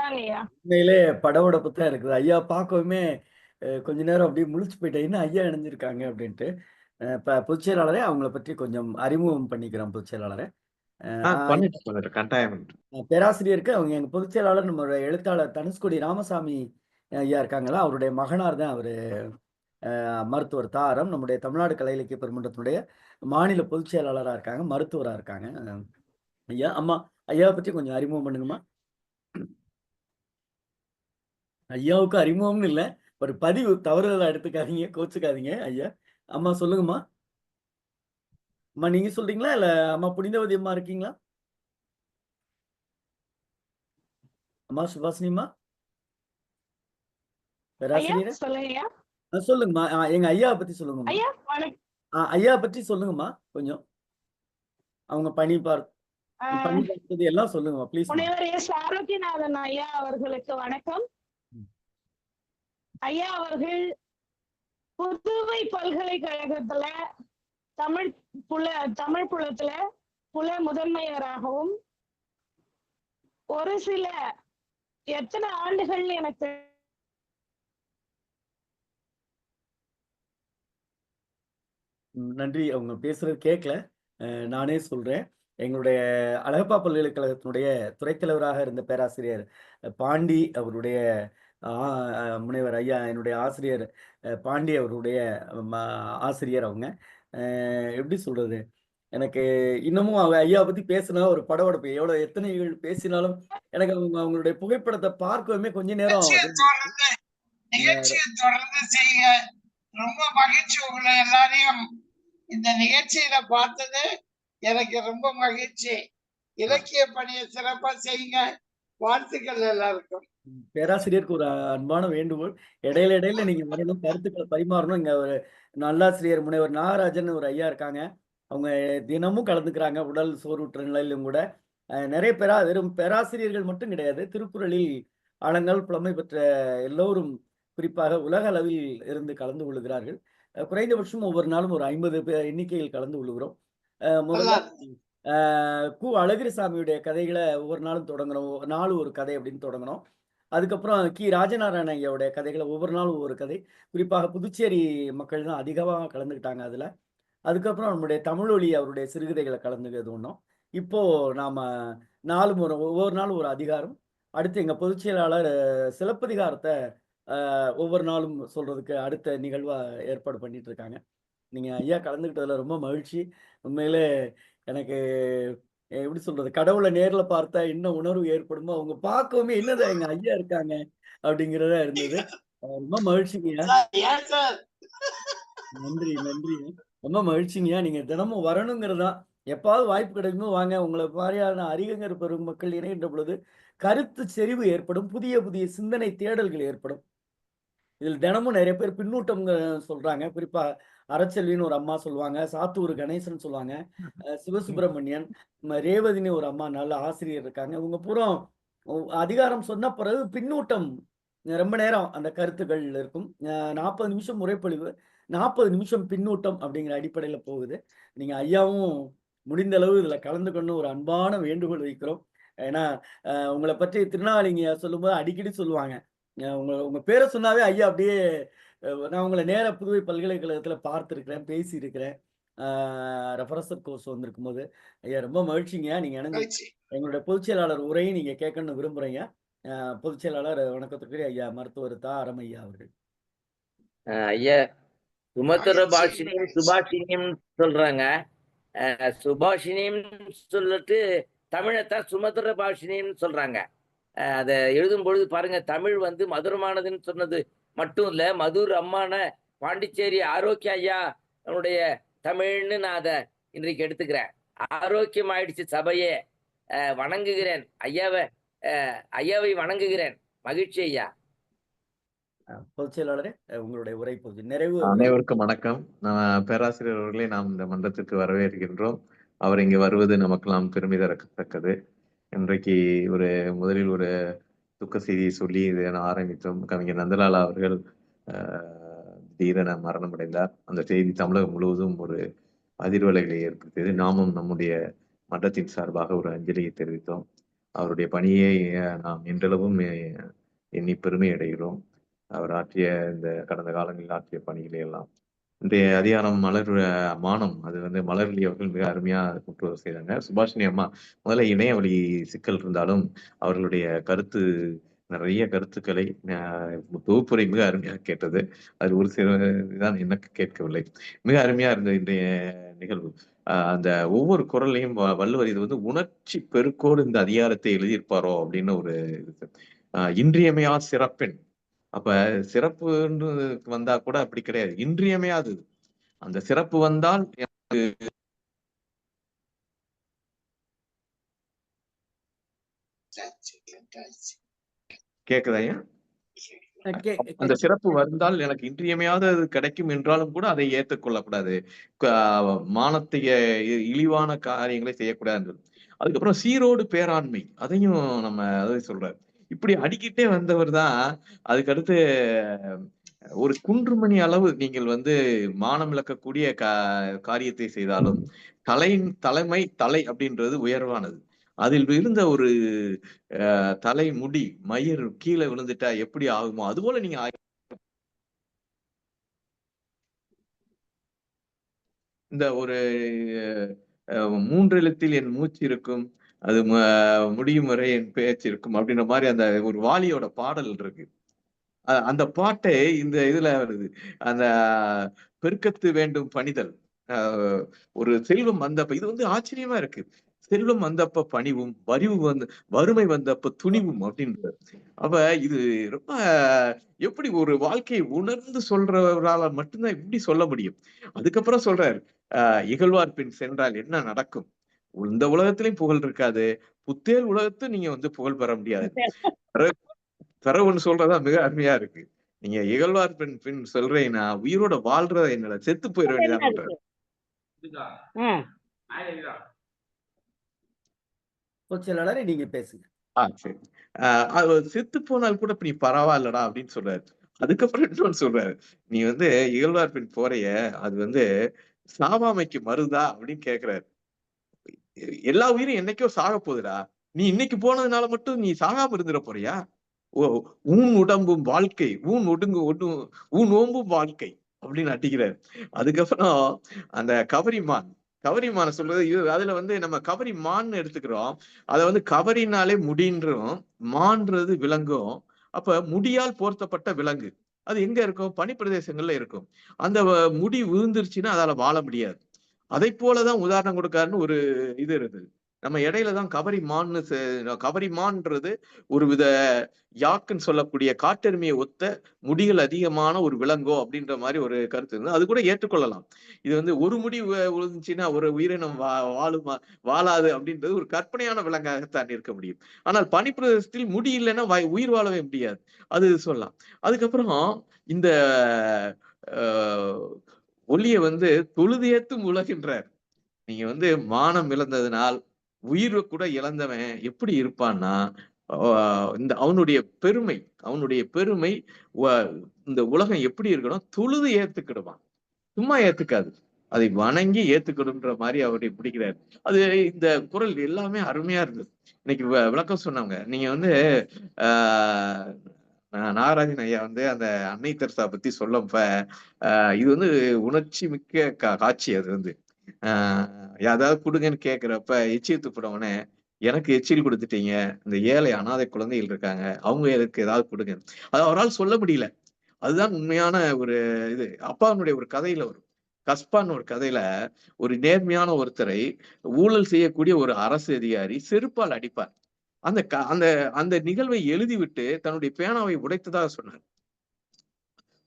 உண்மையிலே படபடப்பு தான் இருக்குது. ஐயா பார்க்கவுமே கொஞ்ச நேரம் அப்படியே முழிச்சு போயிட்டேன், என்ன ஐயா இணைஞ்சிருக்காங்க அப்படின்ட்டு. பொதுச் செயலாளரே அவங்கள பற்றி கொஞ்சம் அறிமுகம் பண்ணிக்கிறோம். பொதுச் செயலாளரே கட்டாயம். பேராசிரியருக்கு அவங்க எங்க பொதுச் செயலாளர் நம்மளுடைய எழுத்தாளர் தனுஷ்கோடி ராமசாமி ஐயா இருக்காங்களா, அவருடைய மகனார் தான் அவரு. மருத்துவர் தாரம் நம்முடைய தமிழ்நாடு கலை இலக்கிய பெருமன்றத்தினுடைய மாநில பொதுச் செயலாளராக இருக்காங்க, மருத்துவரா இருக்காங்க. ஐயா அம்மா ஐயாவை பற்றி கொஞ்சம் அறிமுகம் பண்ணுங்கம்மா. ஐயாவுக்கு அறிமுகம்னு இல்லை, ஒரு பதிவு தவறுதலா எடுத்துக்காதீங்க, கோச்சுக்காதீங்க. ஐயா அம்மா சொல்லுங்கம்மா. அம்மா நீங்க சொல்றீங்களா இல்ல அம்மா புனிதவதி அம்மா இருக்கீங்களா? அம்மா சுபாஷினிமா பேராசிரியர் சொல்லுங்கம்மா. எங்க ஐயாவை பத்தி சொல்லுங்கம்மா. ஐயா பற்றி சொல்லுங்கம்மா கொஞ்சம். அவங்க பணி பார்த்தது எல்லாம் சொல்லுங்கம்மா ப்ளீஸ். முனைவர் எஸ். ஆரோக்கியநாதன் ஐயா அவர்களுக்கு வணக்கம். ஐயா அவர்கள் புதுவை பல்கலைக்கழகத்துல தமிழ் புலத்துல புல முதன்மையராகவும் ஒரு சில எத்தனை ஆண்டுகள் எனக்கு நன்றி. அவங்க பேசுறது கேட்கல, நானே சொல்றேன். எங்களுடைய அழகப்பா பல்கலைக்கழகத்தினுடைய துறைத் தலைவராக இருந்த பேராசிரியர் பாண்டி அவருடைய முனைவர் ஐயா என்னுடைய ஆசிரியர் பாண்டி அவருடைய ஆசிரியர். அவங்க எப்படி சொல்றது, எனக்கு இன்னமும் அவங்க ஐயா பத்தி பேசினா ஒரு படபடப்பு. எவ்வளவு எத்தனை பேசினாலும் எனக்கு அவங்களுடைய புகைப்படத்தை பார்க்கவே கொஞ்ச நேரம். நிகழ்ச்சியை தொடர்ந்து செய்ய ரொம்ப மகிழ்ச்சி. உங்களை எல்லாரையும் இந்த நிகழ்ச்சியில பார்த்தது எனக்கு ரொம்ப மகிழ்ச்சி. இலக்கிய பணியை சிறப்பா செய்யுங்க. வாழ்த்துக்கள் எல்லாருக்கும். பேராசிரியருக்கு ஒரு அன்பான வேண்டுகோள், இடையில நீங்க வரணும், கருத்துக்களை பரிமாறணும். இங்க ஒரு நல்லாசிரியர் முனைவர் நாகராஜன் ஒரு ஐயா இருக்காங்க, அவங்க தினமும் கலந்துக்கிறாங்க உடல் சோர்வுற்ற நிலையிலும் கூட. நிறைய வெறும் பேராசிரியர்கள் மட்டும் கிடையாது, திருக்குறளில் ஆழங்கள் புலமை பெற்ற எல்லோரும் குறிப்பாக உலக அளவில் இருந்து கலந்து கொள்கிறார்கள். குறைந்தபட்சம் ஒவ்வொரு நாளும் ஒரு 50 எண்ணிக்கையில் கலந்து கொள்கிறோம். முதல்ல கு அழகிரிசாமியுடைய கதைகளை ஒவ்வொரு நாளும் தொடங்குறோம், நாலு ஒரு கதை அப்படின்னு தொடங்குறோம். அதுக்கப்புறம் கி ராஜநாராயண ஐயாவுடைய கதைகளை ஒவ்வொரு நாளும் ஒவ்வொரு கதை, குறிப்பாக புதுச்சேரி மக்கள் தான் அதிகமாக கலந்துக்கிட்டாங்க அதுல. அதுக்கப்புறம் நம்முடைய தமிழொலி அவருடைய சிறுகதைகளை கலந்துக்கிறது ஒன்றும். இப்போ நாம ஒவ்வொரு நாளும் ஒரு அதிகாரம். அடுத்து எங்க பொதுச் செயலாளர் சிலப்பதிகாரத்தை ஒவ்வொரு நாளும் சொல்றதுக்கு அடுத்த நிகழ்வா ஏற்பாடு பண்ணிட்டு இருக்காங்க. நீங்க ஐயா கலந்துக்கிட்டதுல ரொம்ப மகிழ்ச்சி. உண்மையிலே எனக்கு எப்படி சொல்றது, கடவுளை நேர்ல பார்த்தா என்ன உணர்வு ஏற்படுமோ, அவங்க பார்க்கவுமே என்னதான் எங்க ஐயா இருக்காங்க அப்படிங்கிறதா இருந்தது. ரொம்ப மகிழ்ச்சிங்க. நன்றி. ரொம்ப மகிழ்ச்சிங்கய்யா. நீங்க தினமும் வரணுங்கிறது தான். எப்பாவது வாய்ப்பு கிடைக்கும்போது வாங்க. உங்கள மாரியான அறிஞர் பெருமக்கள் இணைகின்ற பொழுது, கருத்து செறிவு ஏற்படும். புதிய புதிய சிந்தனை தேடல்கள் ஏற்படும். இதில் தினமும் நெறைய பேர் பின்னூட்டம் சொல்றாங்க. குறிப்பா அறச்செல்வின்னு ஒரு அம்மா சொல்லுவாங்க. சாத்தூர் கணேசன் சொல்லுவாங்க. சிவசுப்பிரமணியன், ரேவதின்னு ஒரு அம்மா நல்ல ஆசிரியர் இருக்காங்க. இவங்க பூரா அதிகாரம் சொன்ன பிறகு பின்னூட்டம் ரொம்ப நேரம் அந்த கருத்துக்கள் இருக்கும். 40 நிமிஷம் உரைப்பொழிவு, 40 நிமிஷம் பின்னூட்டம் அப்படிங்கிற அடிப்படையில போகுது. நீங்க ஐயாவும் முடிந்த அளவு இதுல கலந்துக்கணும்னு ஒரு அன்பான வேண்டுகோள் வைக்கிறோம். ஏன்னா, உங்கள பற்றி திருநாவலூர்ங்க சொல்லும்போது அடிக்கடி சொல்லுவாங்க. உங்க உங்க பேர சொன்னாவே ஐயா அப்படியே நான் உங்கள நேரா புதுவை பல்கலைக்கழகத்தில பார்த்திருக்கிறேன், பேசியிருக்கிறேன். ரெஃபரசர் கோர்ஸ் வந்திருக்கும்போது. ஐயா ரொம்ப மகிழ்ச்சிங்க. நீங்க இணைஞ்சு எங்களுடைய பொதுச் செயலாளர் உரையும் நீங்க கேட்கணும்னு விரும்புறேங்க. பொதுச் செயலாளர் வணக்கத்துக்குரிய ஐயா மருத்துவர் அறம் ஐயா அவர்கள். ஐயா சுமதுர பாஷினியும் சுபாஷினியும் சொல்றாங்க. சுபாஷினியும் சொல்லிட்டு தமிழைத்தான் சுமதுர பாஷினியும் சொல்றாங்க. அதை எழுதும் பொழுது பாருங்க, தமிழ் வந்து மதுரமானதுன்னு சொன்னது மட்டும் இல்ல, மதுர் அம்மான பாண்டிச்சேரி ஆரோக்கிய ஐயா அவனுடைய தமிழ்னு நான் அதை இன்றைக்கு எடுத்துக்கிறேன். ஆரோக்கியம் ஆயிடுச்சு சபையே. வணங்குகிறேன் ஐயாவை வணங்குகிறேன். மகிழ்ச்சி ஐயா. பொதுச் செயலாளரே உங்களுடைய உரை பொது நிறைவு. அனைவருக்கும் வணக்கம். பேராசிரியர் அவர்களே நாம் இந்த மன்றத்திற்கு வரவேற்கின்றோம். அவர் இங்கு வருவது நமக்கெல்லாம் பெருமை தரத்தக்கது. இன்றைக்கு முதலில் ஒரு துக்க செய்தியை சொல்லி இதை ஆரம்பித்தோம். கவிஞர் நந்தலாலா அவர்கள் திடீரென மரணம் அடைந்தார். அந்த செய்தி தமிழகம் முழுவதும் ஒரு அதிர்வலைகளை ஏற்படுத்தியது. நாமும் நம்முடைய மன்றத்தின் சார்பாக ஒரு அஞ்சலியை தெரிவித்தோம். அவருடைய பணியை நாம் இன்றளவும் எண்ணி பெருமை அடைகிறோம். அவர் ஆற்றிய இந்த கடந்த காலங்களில் ஆற்றிய பணிகளை எல்லாம். இன்றைய அதிகாரம் மானம் அது வந்து மலர்விழி அவர்கள் மிக அருமையா கொண்டு செய்தாங்க. சுபாஷினி அம்மா முதல்ல இணையவழி சிக்கல் இருந்தாலும் அவர்களுடைய நிறைய கருத்துக்களை தொகுப்புரை மிக அருமையாக கேட்டது. அது ஒரு சிலதான் எனக்கு கேட்கவில்லை. மிக அருமையா இருந்த இன்றைய நிகழ்வு. அந்த ஒவ்வொரு குரலையும் வள்ளுவர் இது வந்து உணர்ச்சி பெருக்கோடு இந்த அதிகாரத்தை எழுதியிருப்பாரோ அப்படின்னு ஒரு இன்றியமையா சிறப்பெண். அப்ப சிறப்புன்னு வந்தா கூட அப்படி கிடையாது, இன்றியமையாது. அந்த சிறப்பு வந்தால் எனக்கு கேக்குதாயா? அந்த சிறப்பு வந்தால் எனக்கு இன்றியமையாதது கிடைக்கும் என்றாலும் கூட அதை ஏற்றுக்கொள்ளக்கூடாது. மானத்தை இழிவான காரியங்களை செய்யக்கூடாது. அதுக்கப்புறம் சீரோடு பேராண்மை, அதையும் நம்ம அதை சொல்றாரு. இப்படி அடிக்கிட்டே வந்தவர் தான். அதுக்கடுத்து ஒரு குன்றுமணி அளவு நீங்கள் வந்து மானம் இழக்கக்கூடிய காரியத்தை செய்தாலும் தலை அப்படின்றது உயர்வானது. அதில் இருந்த ஒரு தலைமுடி மயிர் கீழே விழுந்துட்டா எப்படி ஆகுமோ அதுபோல நீங்க இந்த ஒரு 3 எழுத்தில் என் மூச்சு இருக்கும், அது முடியும் வரை என் பேச்சு இருக்கும் அப்படின்ற மாதிரி அந்த ஒரு வாலியோட பாடல் இருக்கு. அந்த பாட்டை இந்த இதுல வருது. அந்த பெருக்கத்து வேண்டும் பணிதல், ஒரு செல்வம் வந்தப்ப இது வந்து ஆச்சரியமா இருக்கு. செல்வம் வந்தப்ப பணிவும், வறுமை வந்தப்ப துணிவும் அப்படின்ற. அப்ப இது ரொம்ப எப்படி ஒரு வாழ்க்கையை உணர்ந்து சொல்றவரால மட்டும்தான் இப்படி சொல்ல முடியும். அதுக்கப்புறம் சொல்றாரு, இகழ்வார் பின் சென்றால் என்ன நடக்கும்? இந்த உலகத்திலையும் புகழ் இருக்காது, புத்தேல் உலகத்தை நீங்க வந்து புகழ் பெற முடியாது. ஒண்ணு சொல்றதா மிக அருமையா இருக்கு. நீங்க இகழ்வார் பின் சொல்றீங்கன்னா உயிரோட வாழ்றத என்னோட செத்து போயிட வேண்டியதான். செயலாளரை நீங்க பேசுங்க. சரி. செத்து போனால் கூட நீ பரவாயில்லடா அப்படின்னு சொல்றாரு. அதுக்கப்புறம் இன்னொன்னு சொல்றாரு, நீ வந்து இகழ்வார் பின் போறைய அது வந்து சாவாமைக்கு மருதா அப்படின்னு கேக்குறாரு. எல்லா உயிரும் என்னைக்கோ சாக போகுதுடா, நீ இன்னைக்கு போனதுனால மட்டும் நீ சாகாம இருந்துட போறியா? ஊன் உடம்பும் வாழ்க்கை, ஊன் ஓம்பும் வாழ்க்கை அப்படின்னு அட்டிக்கிறார். அதுக்கப்புறம் அந்த கவரிமான சொல்றது அதுல வந்து நம்ம கவரி மான்னு எடுத்துக்கிறோம். அத வந்து கவரினாலே முடின்றோம், மான்றது விலங்கும். அப்ப முடியால் போர்த்தப்பட்ட விலங்கு அது எங்க இருக்கும்? பனிப்பிரதேசங்கள்ல இருக்கும். அந்த முடி விழுந்துருச்சுன்னா அதால வாழ முடியாது. அதை போலதான் உதாரணம் கொடுக்காருன்னு ஒரு இது இருக்குது. நம்ம இடையில தான் கவரிமான்ன்றது ஒரு வித யாக்குன்னு சொல்லக்கூடிய காட்டெருமையை ஒத்த முடிகள் அதிகமான ஒரு விலங்கோ அப்படின்ற மாதிரி ஒரு கருத்து இருந்து அது கூட ஏற்றுக்கொள்ளலாம். இது வந்து ஒரு முடி விழுந்துச்சுன்னா ஒரு உயிரினம் வாழாது அப்படின்றது ஒரு கற்பனையான விலங்காகத்தான் இருக்க முடியும். ஆனால் பனிப்பிரதேசத்தில் முடி இல்லைன்னா உயிர் வாழவே முடியாது. அது சொல்லலாம். அதுக்கப்புறம் இந்த ஒளியை வந்து தொழுதேத்தும் உலகின்றார். நீங்க வந்து மானம் இழந்ததுனால் உயிர் கூட இழந்தவன் எப்படி இருப்பான்னா இந்த அவனுடைய பெருமை இந்த உலகம் எப்படி இருக்கணும் தொழுது ஏத்துக்கிடுவான், சும்மா ஏத்துக்காது, அதை வணங்கி ஏத்துக்கிடுன்ற மாதிரி அவரை பிடிக்கிறாரு. அது இந்த குரல் எல்லாமே அருமையா இருந்தது. இன்னைக்கு விளக்கம் சொன்னாங்க. நீங்க வந்து நாகராஜன் ஐயா வந்து அந்த அன்னை தெரசா பத்தி சொல்லப்ப இது வந்து உணர்ச்சி மிக்க காட்சி. அது வந்து ஏதாவது கொடுங்கன்னு கேட்கிறப்ப எச்சில் துப்புடவனே எனக்கு எச்சில் கொடுத்துட்டீங்க, இந்த ஏழை அனாதை குழந்தைகள் இருக்காங்க, அவங்க எதுக்கு ஏதாவது கொடுங்க, அது அவரால் சொல்ல முடியல. அதுதான் உண்மையான ஒரு இது. அப்பாவுடைய ஒரு கதையில வரும். கஸ்பான்னு ஒரு கதையில ஒரு நேர்மையான ஒருத்தரை ஊழல் செய்யக்கூடிய ஒரு அரசு அதிகாரி செருப்பால் அடிப்பார். அந்த அந்த அந்த நிகழ்வை எழுதிவிட்டு தன்னுடைய பேனாவை உடைத்ததாக சொன்னார்.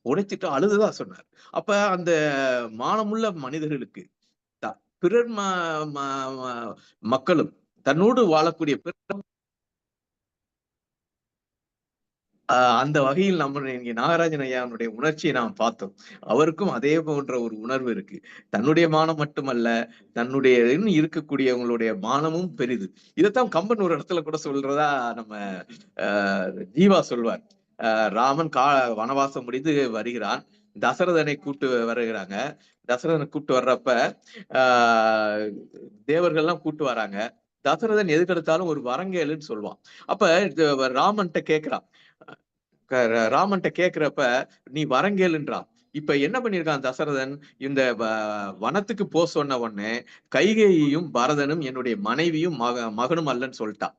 உடைச்சிட்டு அழுதுதா சொன்னார். அப்ப அந்த மானமுள்ள மனிதர்களுக்கு பிறர் மக்களும் தன்னோடு வாழக்கூடிய அந்த வகையில் நம்ம இங்க நாகராஜன் ஐயாவுடைய உணர்ச்சியை நாம் பார்த்தோம். அவருக்கும் அதே போன்ற ஒரு உணர்வு இருக்கு. தன்னுடைய மானம் மட்டுமல்ல, தன்னுடைய இருக்கக்கூடியவங்களுடைய மானமும் பெரிது. இதைத்தான் கம்பன் ஒரு இடத்துல கூட சொல்றதா நம்ம ஜீவா சொல்வார். ராமன் வனவாசம் முடிந்து வருகிறான், தசரதனை கூட்டு வருகிறாங்க. தசரதனை கூட்டு வர்றப்ப தேவர்கள்லாம் கூட்டு வராங்க. தசரதன் எதுக்கெடுத்தாலும் ஒரு வரங்கேளுன்னு சொல்லுவான். அப்ப ராமன்ட்ட கேக்குறப்ப நீ வரங்கேளுன்றான். இப்ப என்ன பண்ணிருக்கான் தசரதன், இந்த வனத்துக்கு போ சொன்ன உடனே கைகேயும் பரதனும் என்னுடைய மனைவியும் மகனும் அல்லன்னு சொல்லிட்டான்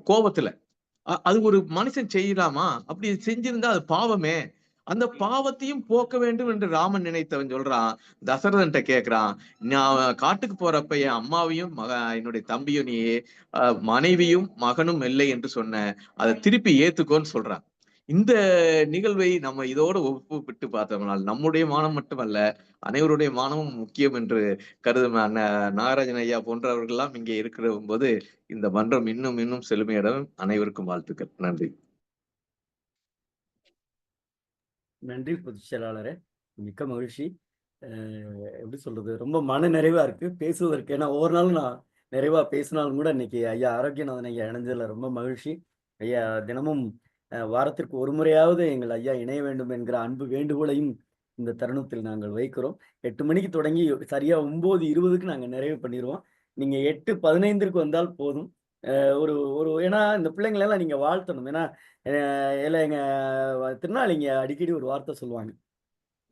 கோபத்துல. அது ஒரு மனுஷன் செய்யலாமா? அப்படி செஞ்சிருந்தா அது பாவமே. அந்த பாவத்தையும் போக்க வேண்டும் என்று ராமன் நினைத்தவன் சொல்றான். தசரதன்ட்ட கேக்குறான், நான் காட்டுக்கு போறப்ப என் அம்மாவையும் என்னுடைய தம்பியும் நீ மனைவியும் மகனும் இல்லை என்று சொன்ன, அதை திருப்பி ஏத்துக்கோன்னு சொல்றான். இந்த நிகழ்வை நம்ம இதோடு ஒப்புவிட்டு பார்த்தோம்னால் நம்முடைய மானம் மட்டுமல்ல, அனைவருடைய மானமும் முக்கியம் என்று கருதும் நாகராஜன் ஐயா போன்றவர்கள்லாம் இங்கே இருக்கிற போது இந்த மன்றம் இன்னும் இன்னும் செழுமையிடம். அனைவருக்கும் வாழ்த்துக்கள். நன்றி. நன்றி பொதுச் செயலாளரே, மிக்க மகிழ்ச்சி. எப்படி சொல்றது, ரொம்ப மன நிறைவா இருக்கு பேசுவதற்கு. ஏன்னா ஒவ்வொரு நாளும் நான் நிறைவா பேசினாலும் கூட இன்னைக்கு ஐயா ஆரோக்கியநாதன் ஐயா இணைஞ்சதுல ரொம்ப மகிழ்ச்சி. ஐயா தினமும் வாரத்திற்கு ஒரு முறையாவது எங்கள் ஐயா இணைய வேண்டும் என்கிற அன்பு வேண்டுகோளையும் இந்த தருணத்தில் நாங்கள் வைக்கிறோம். 8 மணிக்கு தொடங்கி சரியா 9:20க்கு நாங்கள் நிறைவு பண்ணிடுவோம். நீங்க 8:15க்கு வந்தால் போதும். ஒரு ஒரு ஏன்னா இந்த பிள்ளைங்களெல்லாம் நீங்க வாழ்த்தணும். ஏன்னா எங்க திருநாளிங்க அடிக்கடி ஒரு வார்த்தை சொல்லுவாங்க,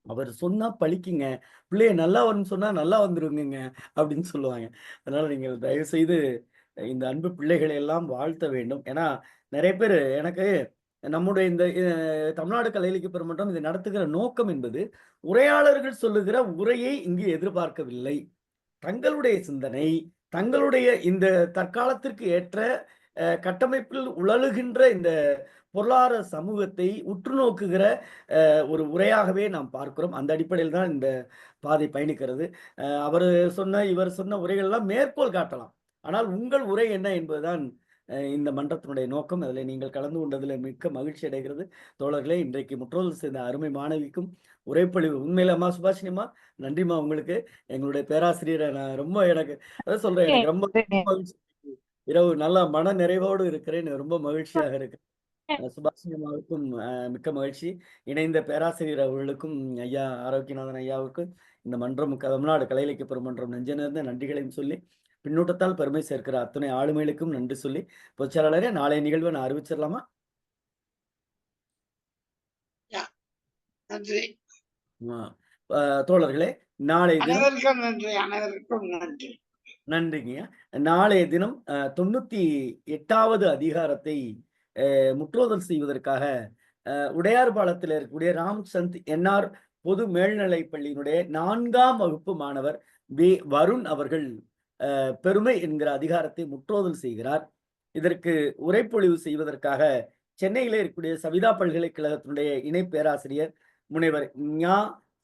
அவர் சொன்னா பழிக்குங்க, பிள்ளைய நல்லா வரும்னு சொன்னா நல்லா வந்துருங்க அப்படின்னு சொல்லுவாங்க. அதனால நீங்கள் தயவு செய்து இந்த அன்பு பிள்ளைகளை எல்லாம் வாழ்த்த வேண்டும். ஏன்னா நிறைய பேர் எனக்கு நம்முடைய இந்த தமிழ்நாடு கலை இலக்கிய பெருமன்றம் இதை நடத்துகிற நோக்கம் என்பது உரையாளர்கள் சொல்லுகிற உரையை இங்கு எதிர்பார்க்கவில்லை. தங்களுடைய சிந்தனை, தங்களுடைய இந்த தற்காலத்திற்கு ஏற்ற கட்டமைப்பில் உழலுகின்ற இந்த பொருளாதார சமூகத்தை உற்று நோக்குகிற ஒரு உரையாகவே நாம் பார்க்கிறோம். அந்த அடிப்படையில் தான் இந்த பாதை பயணிக்கிறது. அவர் சொன்ன இவர் சொன்ன உரைகள்லாம் மேற்கோள் காட்டலாம். ஆனால் உங்கள் உரை என்ன என்பதுதான் இந்த மன்றத்தினுடைய நோக்கம். அதில் நீங்கள் கலந்து கொண்டதில் மிக்க மகிழ்ச்சி அடைகிறது. தோழர்களே, இன்றைக்கு முற்றோதல் செய்த அருமை மாணவிக்கும் உரைப்பொழிவு உண்மையில அம்மா சுபாஷினிமா நன்றிமா. உங்களுக்கு எங்களுடைய பேராசிரியரை நான் ரொம்ப எனக்கு அதான் சொல்றேன், எனக்கு ரொம்ப மகிழ்ச்சி. இரவு நல்லா மன நிறைவோடு இருக்கிறேன், ரொம்ப மகிழ்ச்சியாக இருக்கு. சுபாஷினி அம்மாவுக்கும் மிக்க மகிழ்ச்சி. இணைந்த பேராசிரியர் அவர்களுக்கும் ஐயா ஆரோக்கியநாதன் ஐயாவுக்கும் இந்த மன்றம் தமிழ்நாடு கலை இலக்கிய பெருமன்றம் நெஞ்ச நேர்ந்த நன்றிகளையும் சொல்லி, பின்னூட்டத்தால் பெருமை சேர்க்கிற அத்தனை ஆளுமைகளுக்கும் நன்றி சொல்லி, பொதுச்செயலாளரே நாளைய நிகழ்வை நான் அறிவிச்சிடலாமா? தோழர்களே, நாளைய தினம் நன்றிங்க. நாளைய தினம் 98வது அதிகாரத்தை முற்றோதல் செய்வதற்காக உடையார் பாலத்தில் இருக்கக்கூடிய ராம்சந்த் என்ஆர் பொது மேல்நிலைப் பள்ளியினுடைய 4ஆம் வகுப்பு மாணவர் வருண் அவர்கள் பெருமை என்கிற அதிகாரத்தை முற்றோதல் செய்கிறார். இதற்கு உரைப்பொழிவு செய்வதற்காக சென்னையிலே இருக்கக்கூடிய சவிதா பல்கலைக்கழகத்தினுடைய இணை பேராசிரியர் முனைவர் ஞா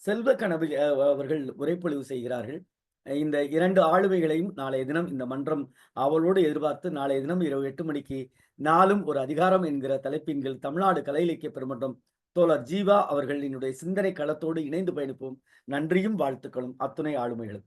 செல்வக்கனவு அவர்கள் உரைப்பொழிவு செய்கிறார்கள். இந்த 2 ஆளுமைகளையும் நாளைய தினம் இந்த மன்றம் அவளோடு எதிர்பார்த்து நாளைய தினம் இரவு 8 மணிக்கு நாளும் ஒரு அதிகாரம் என்கிற தலைப்பின் கீழ் தமிழ்நாடு கலை இலக்கிய பெருமன்றம் தோழர் ஜீவா அவர்களினுடைய சிந்தனை களத்தோடு இணைந்து பயணிப்போம். நன்றியும் வாழ்த்துக்களும் அத்துணை ஆளுமைகளும்.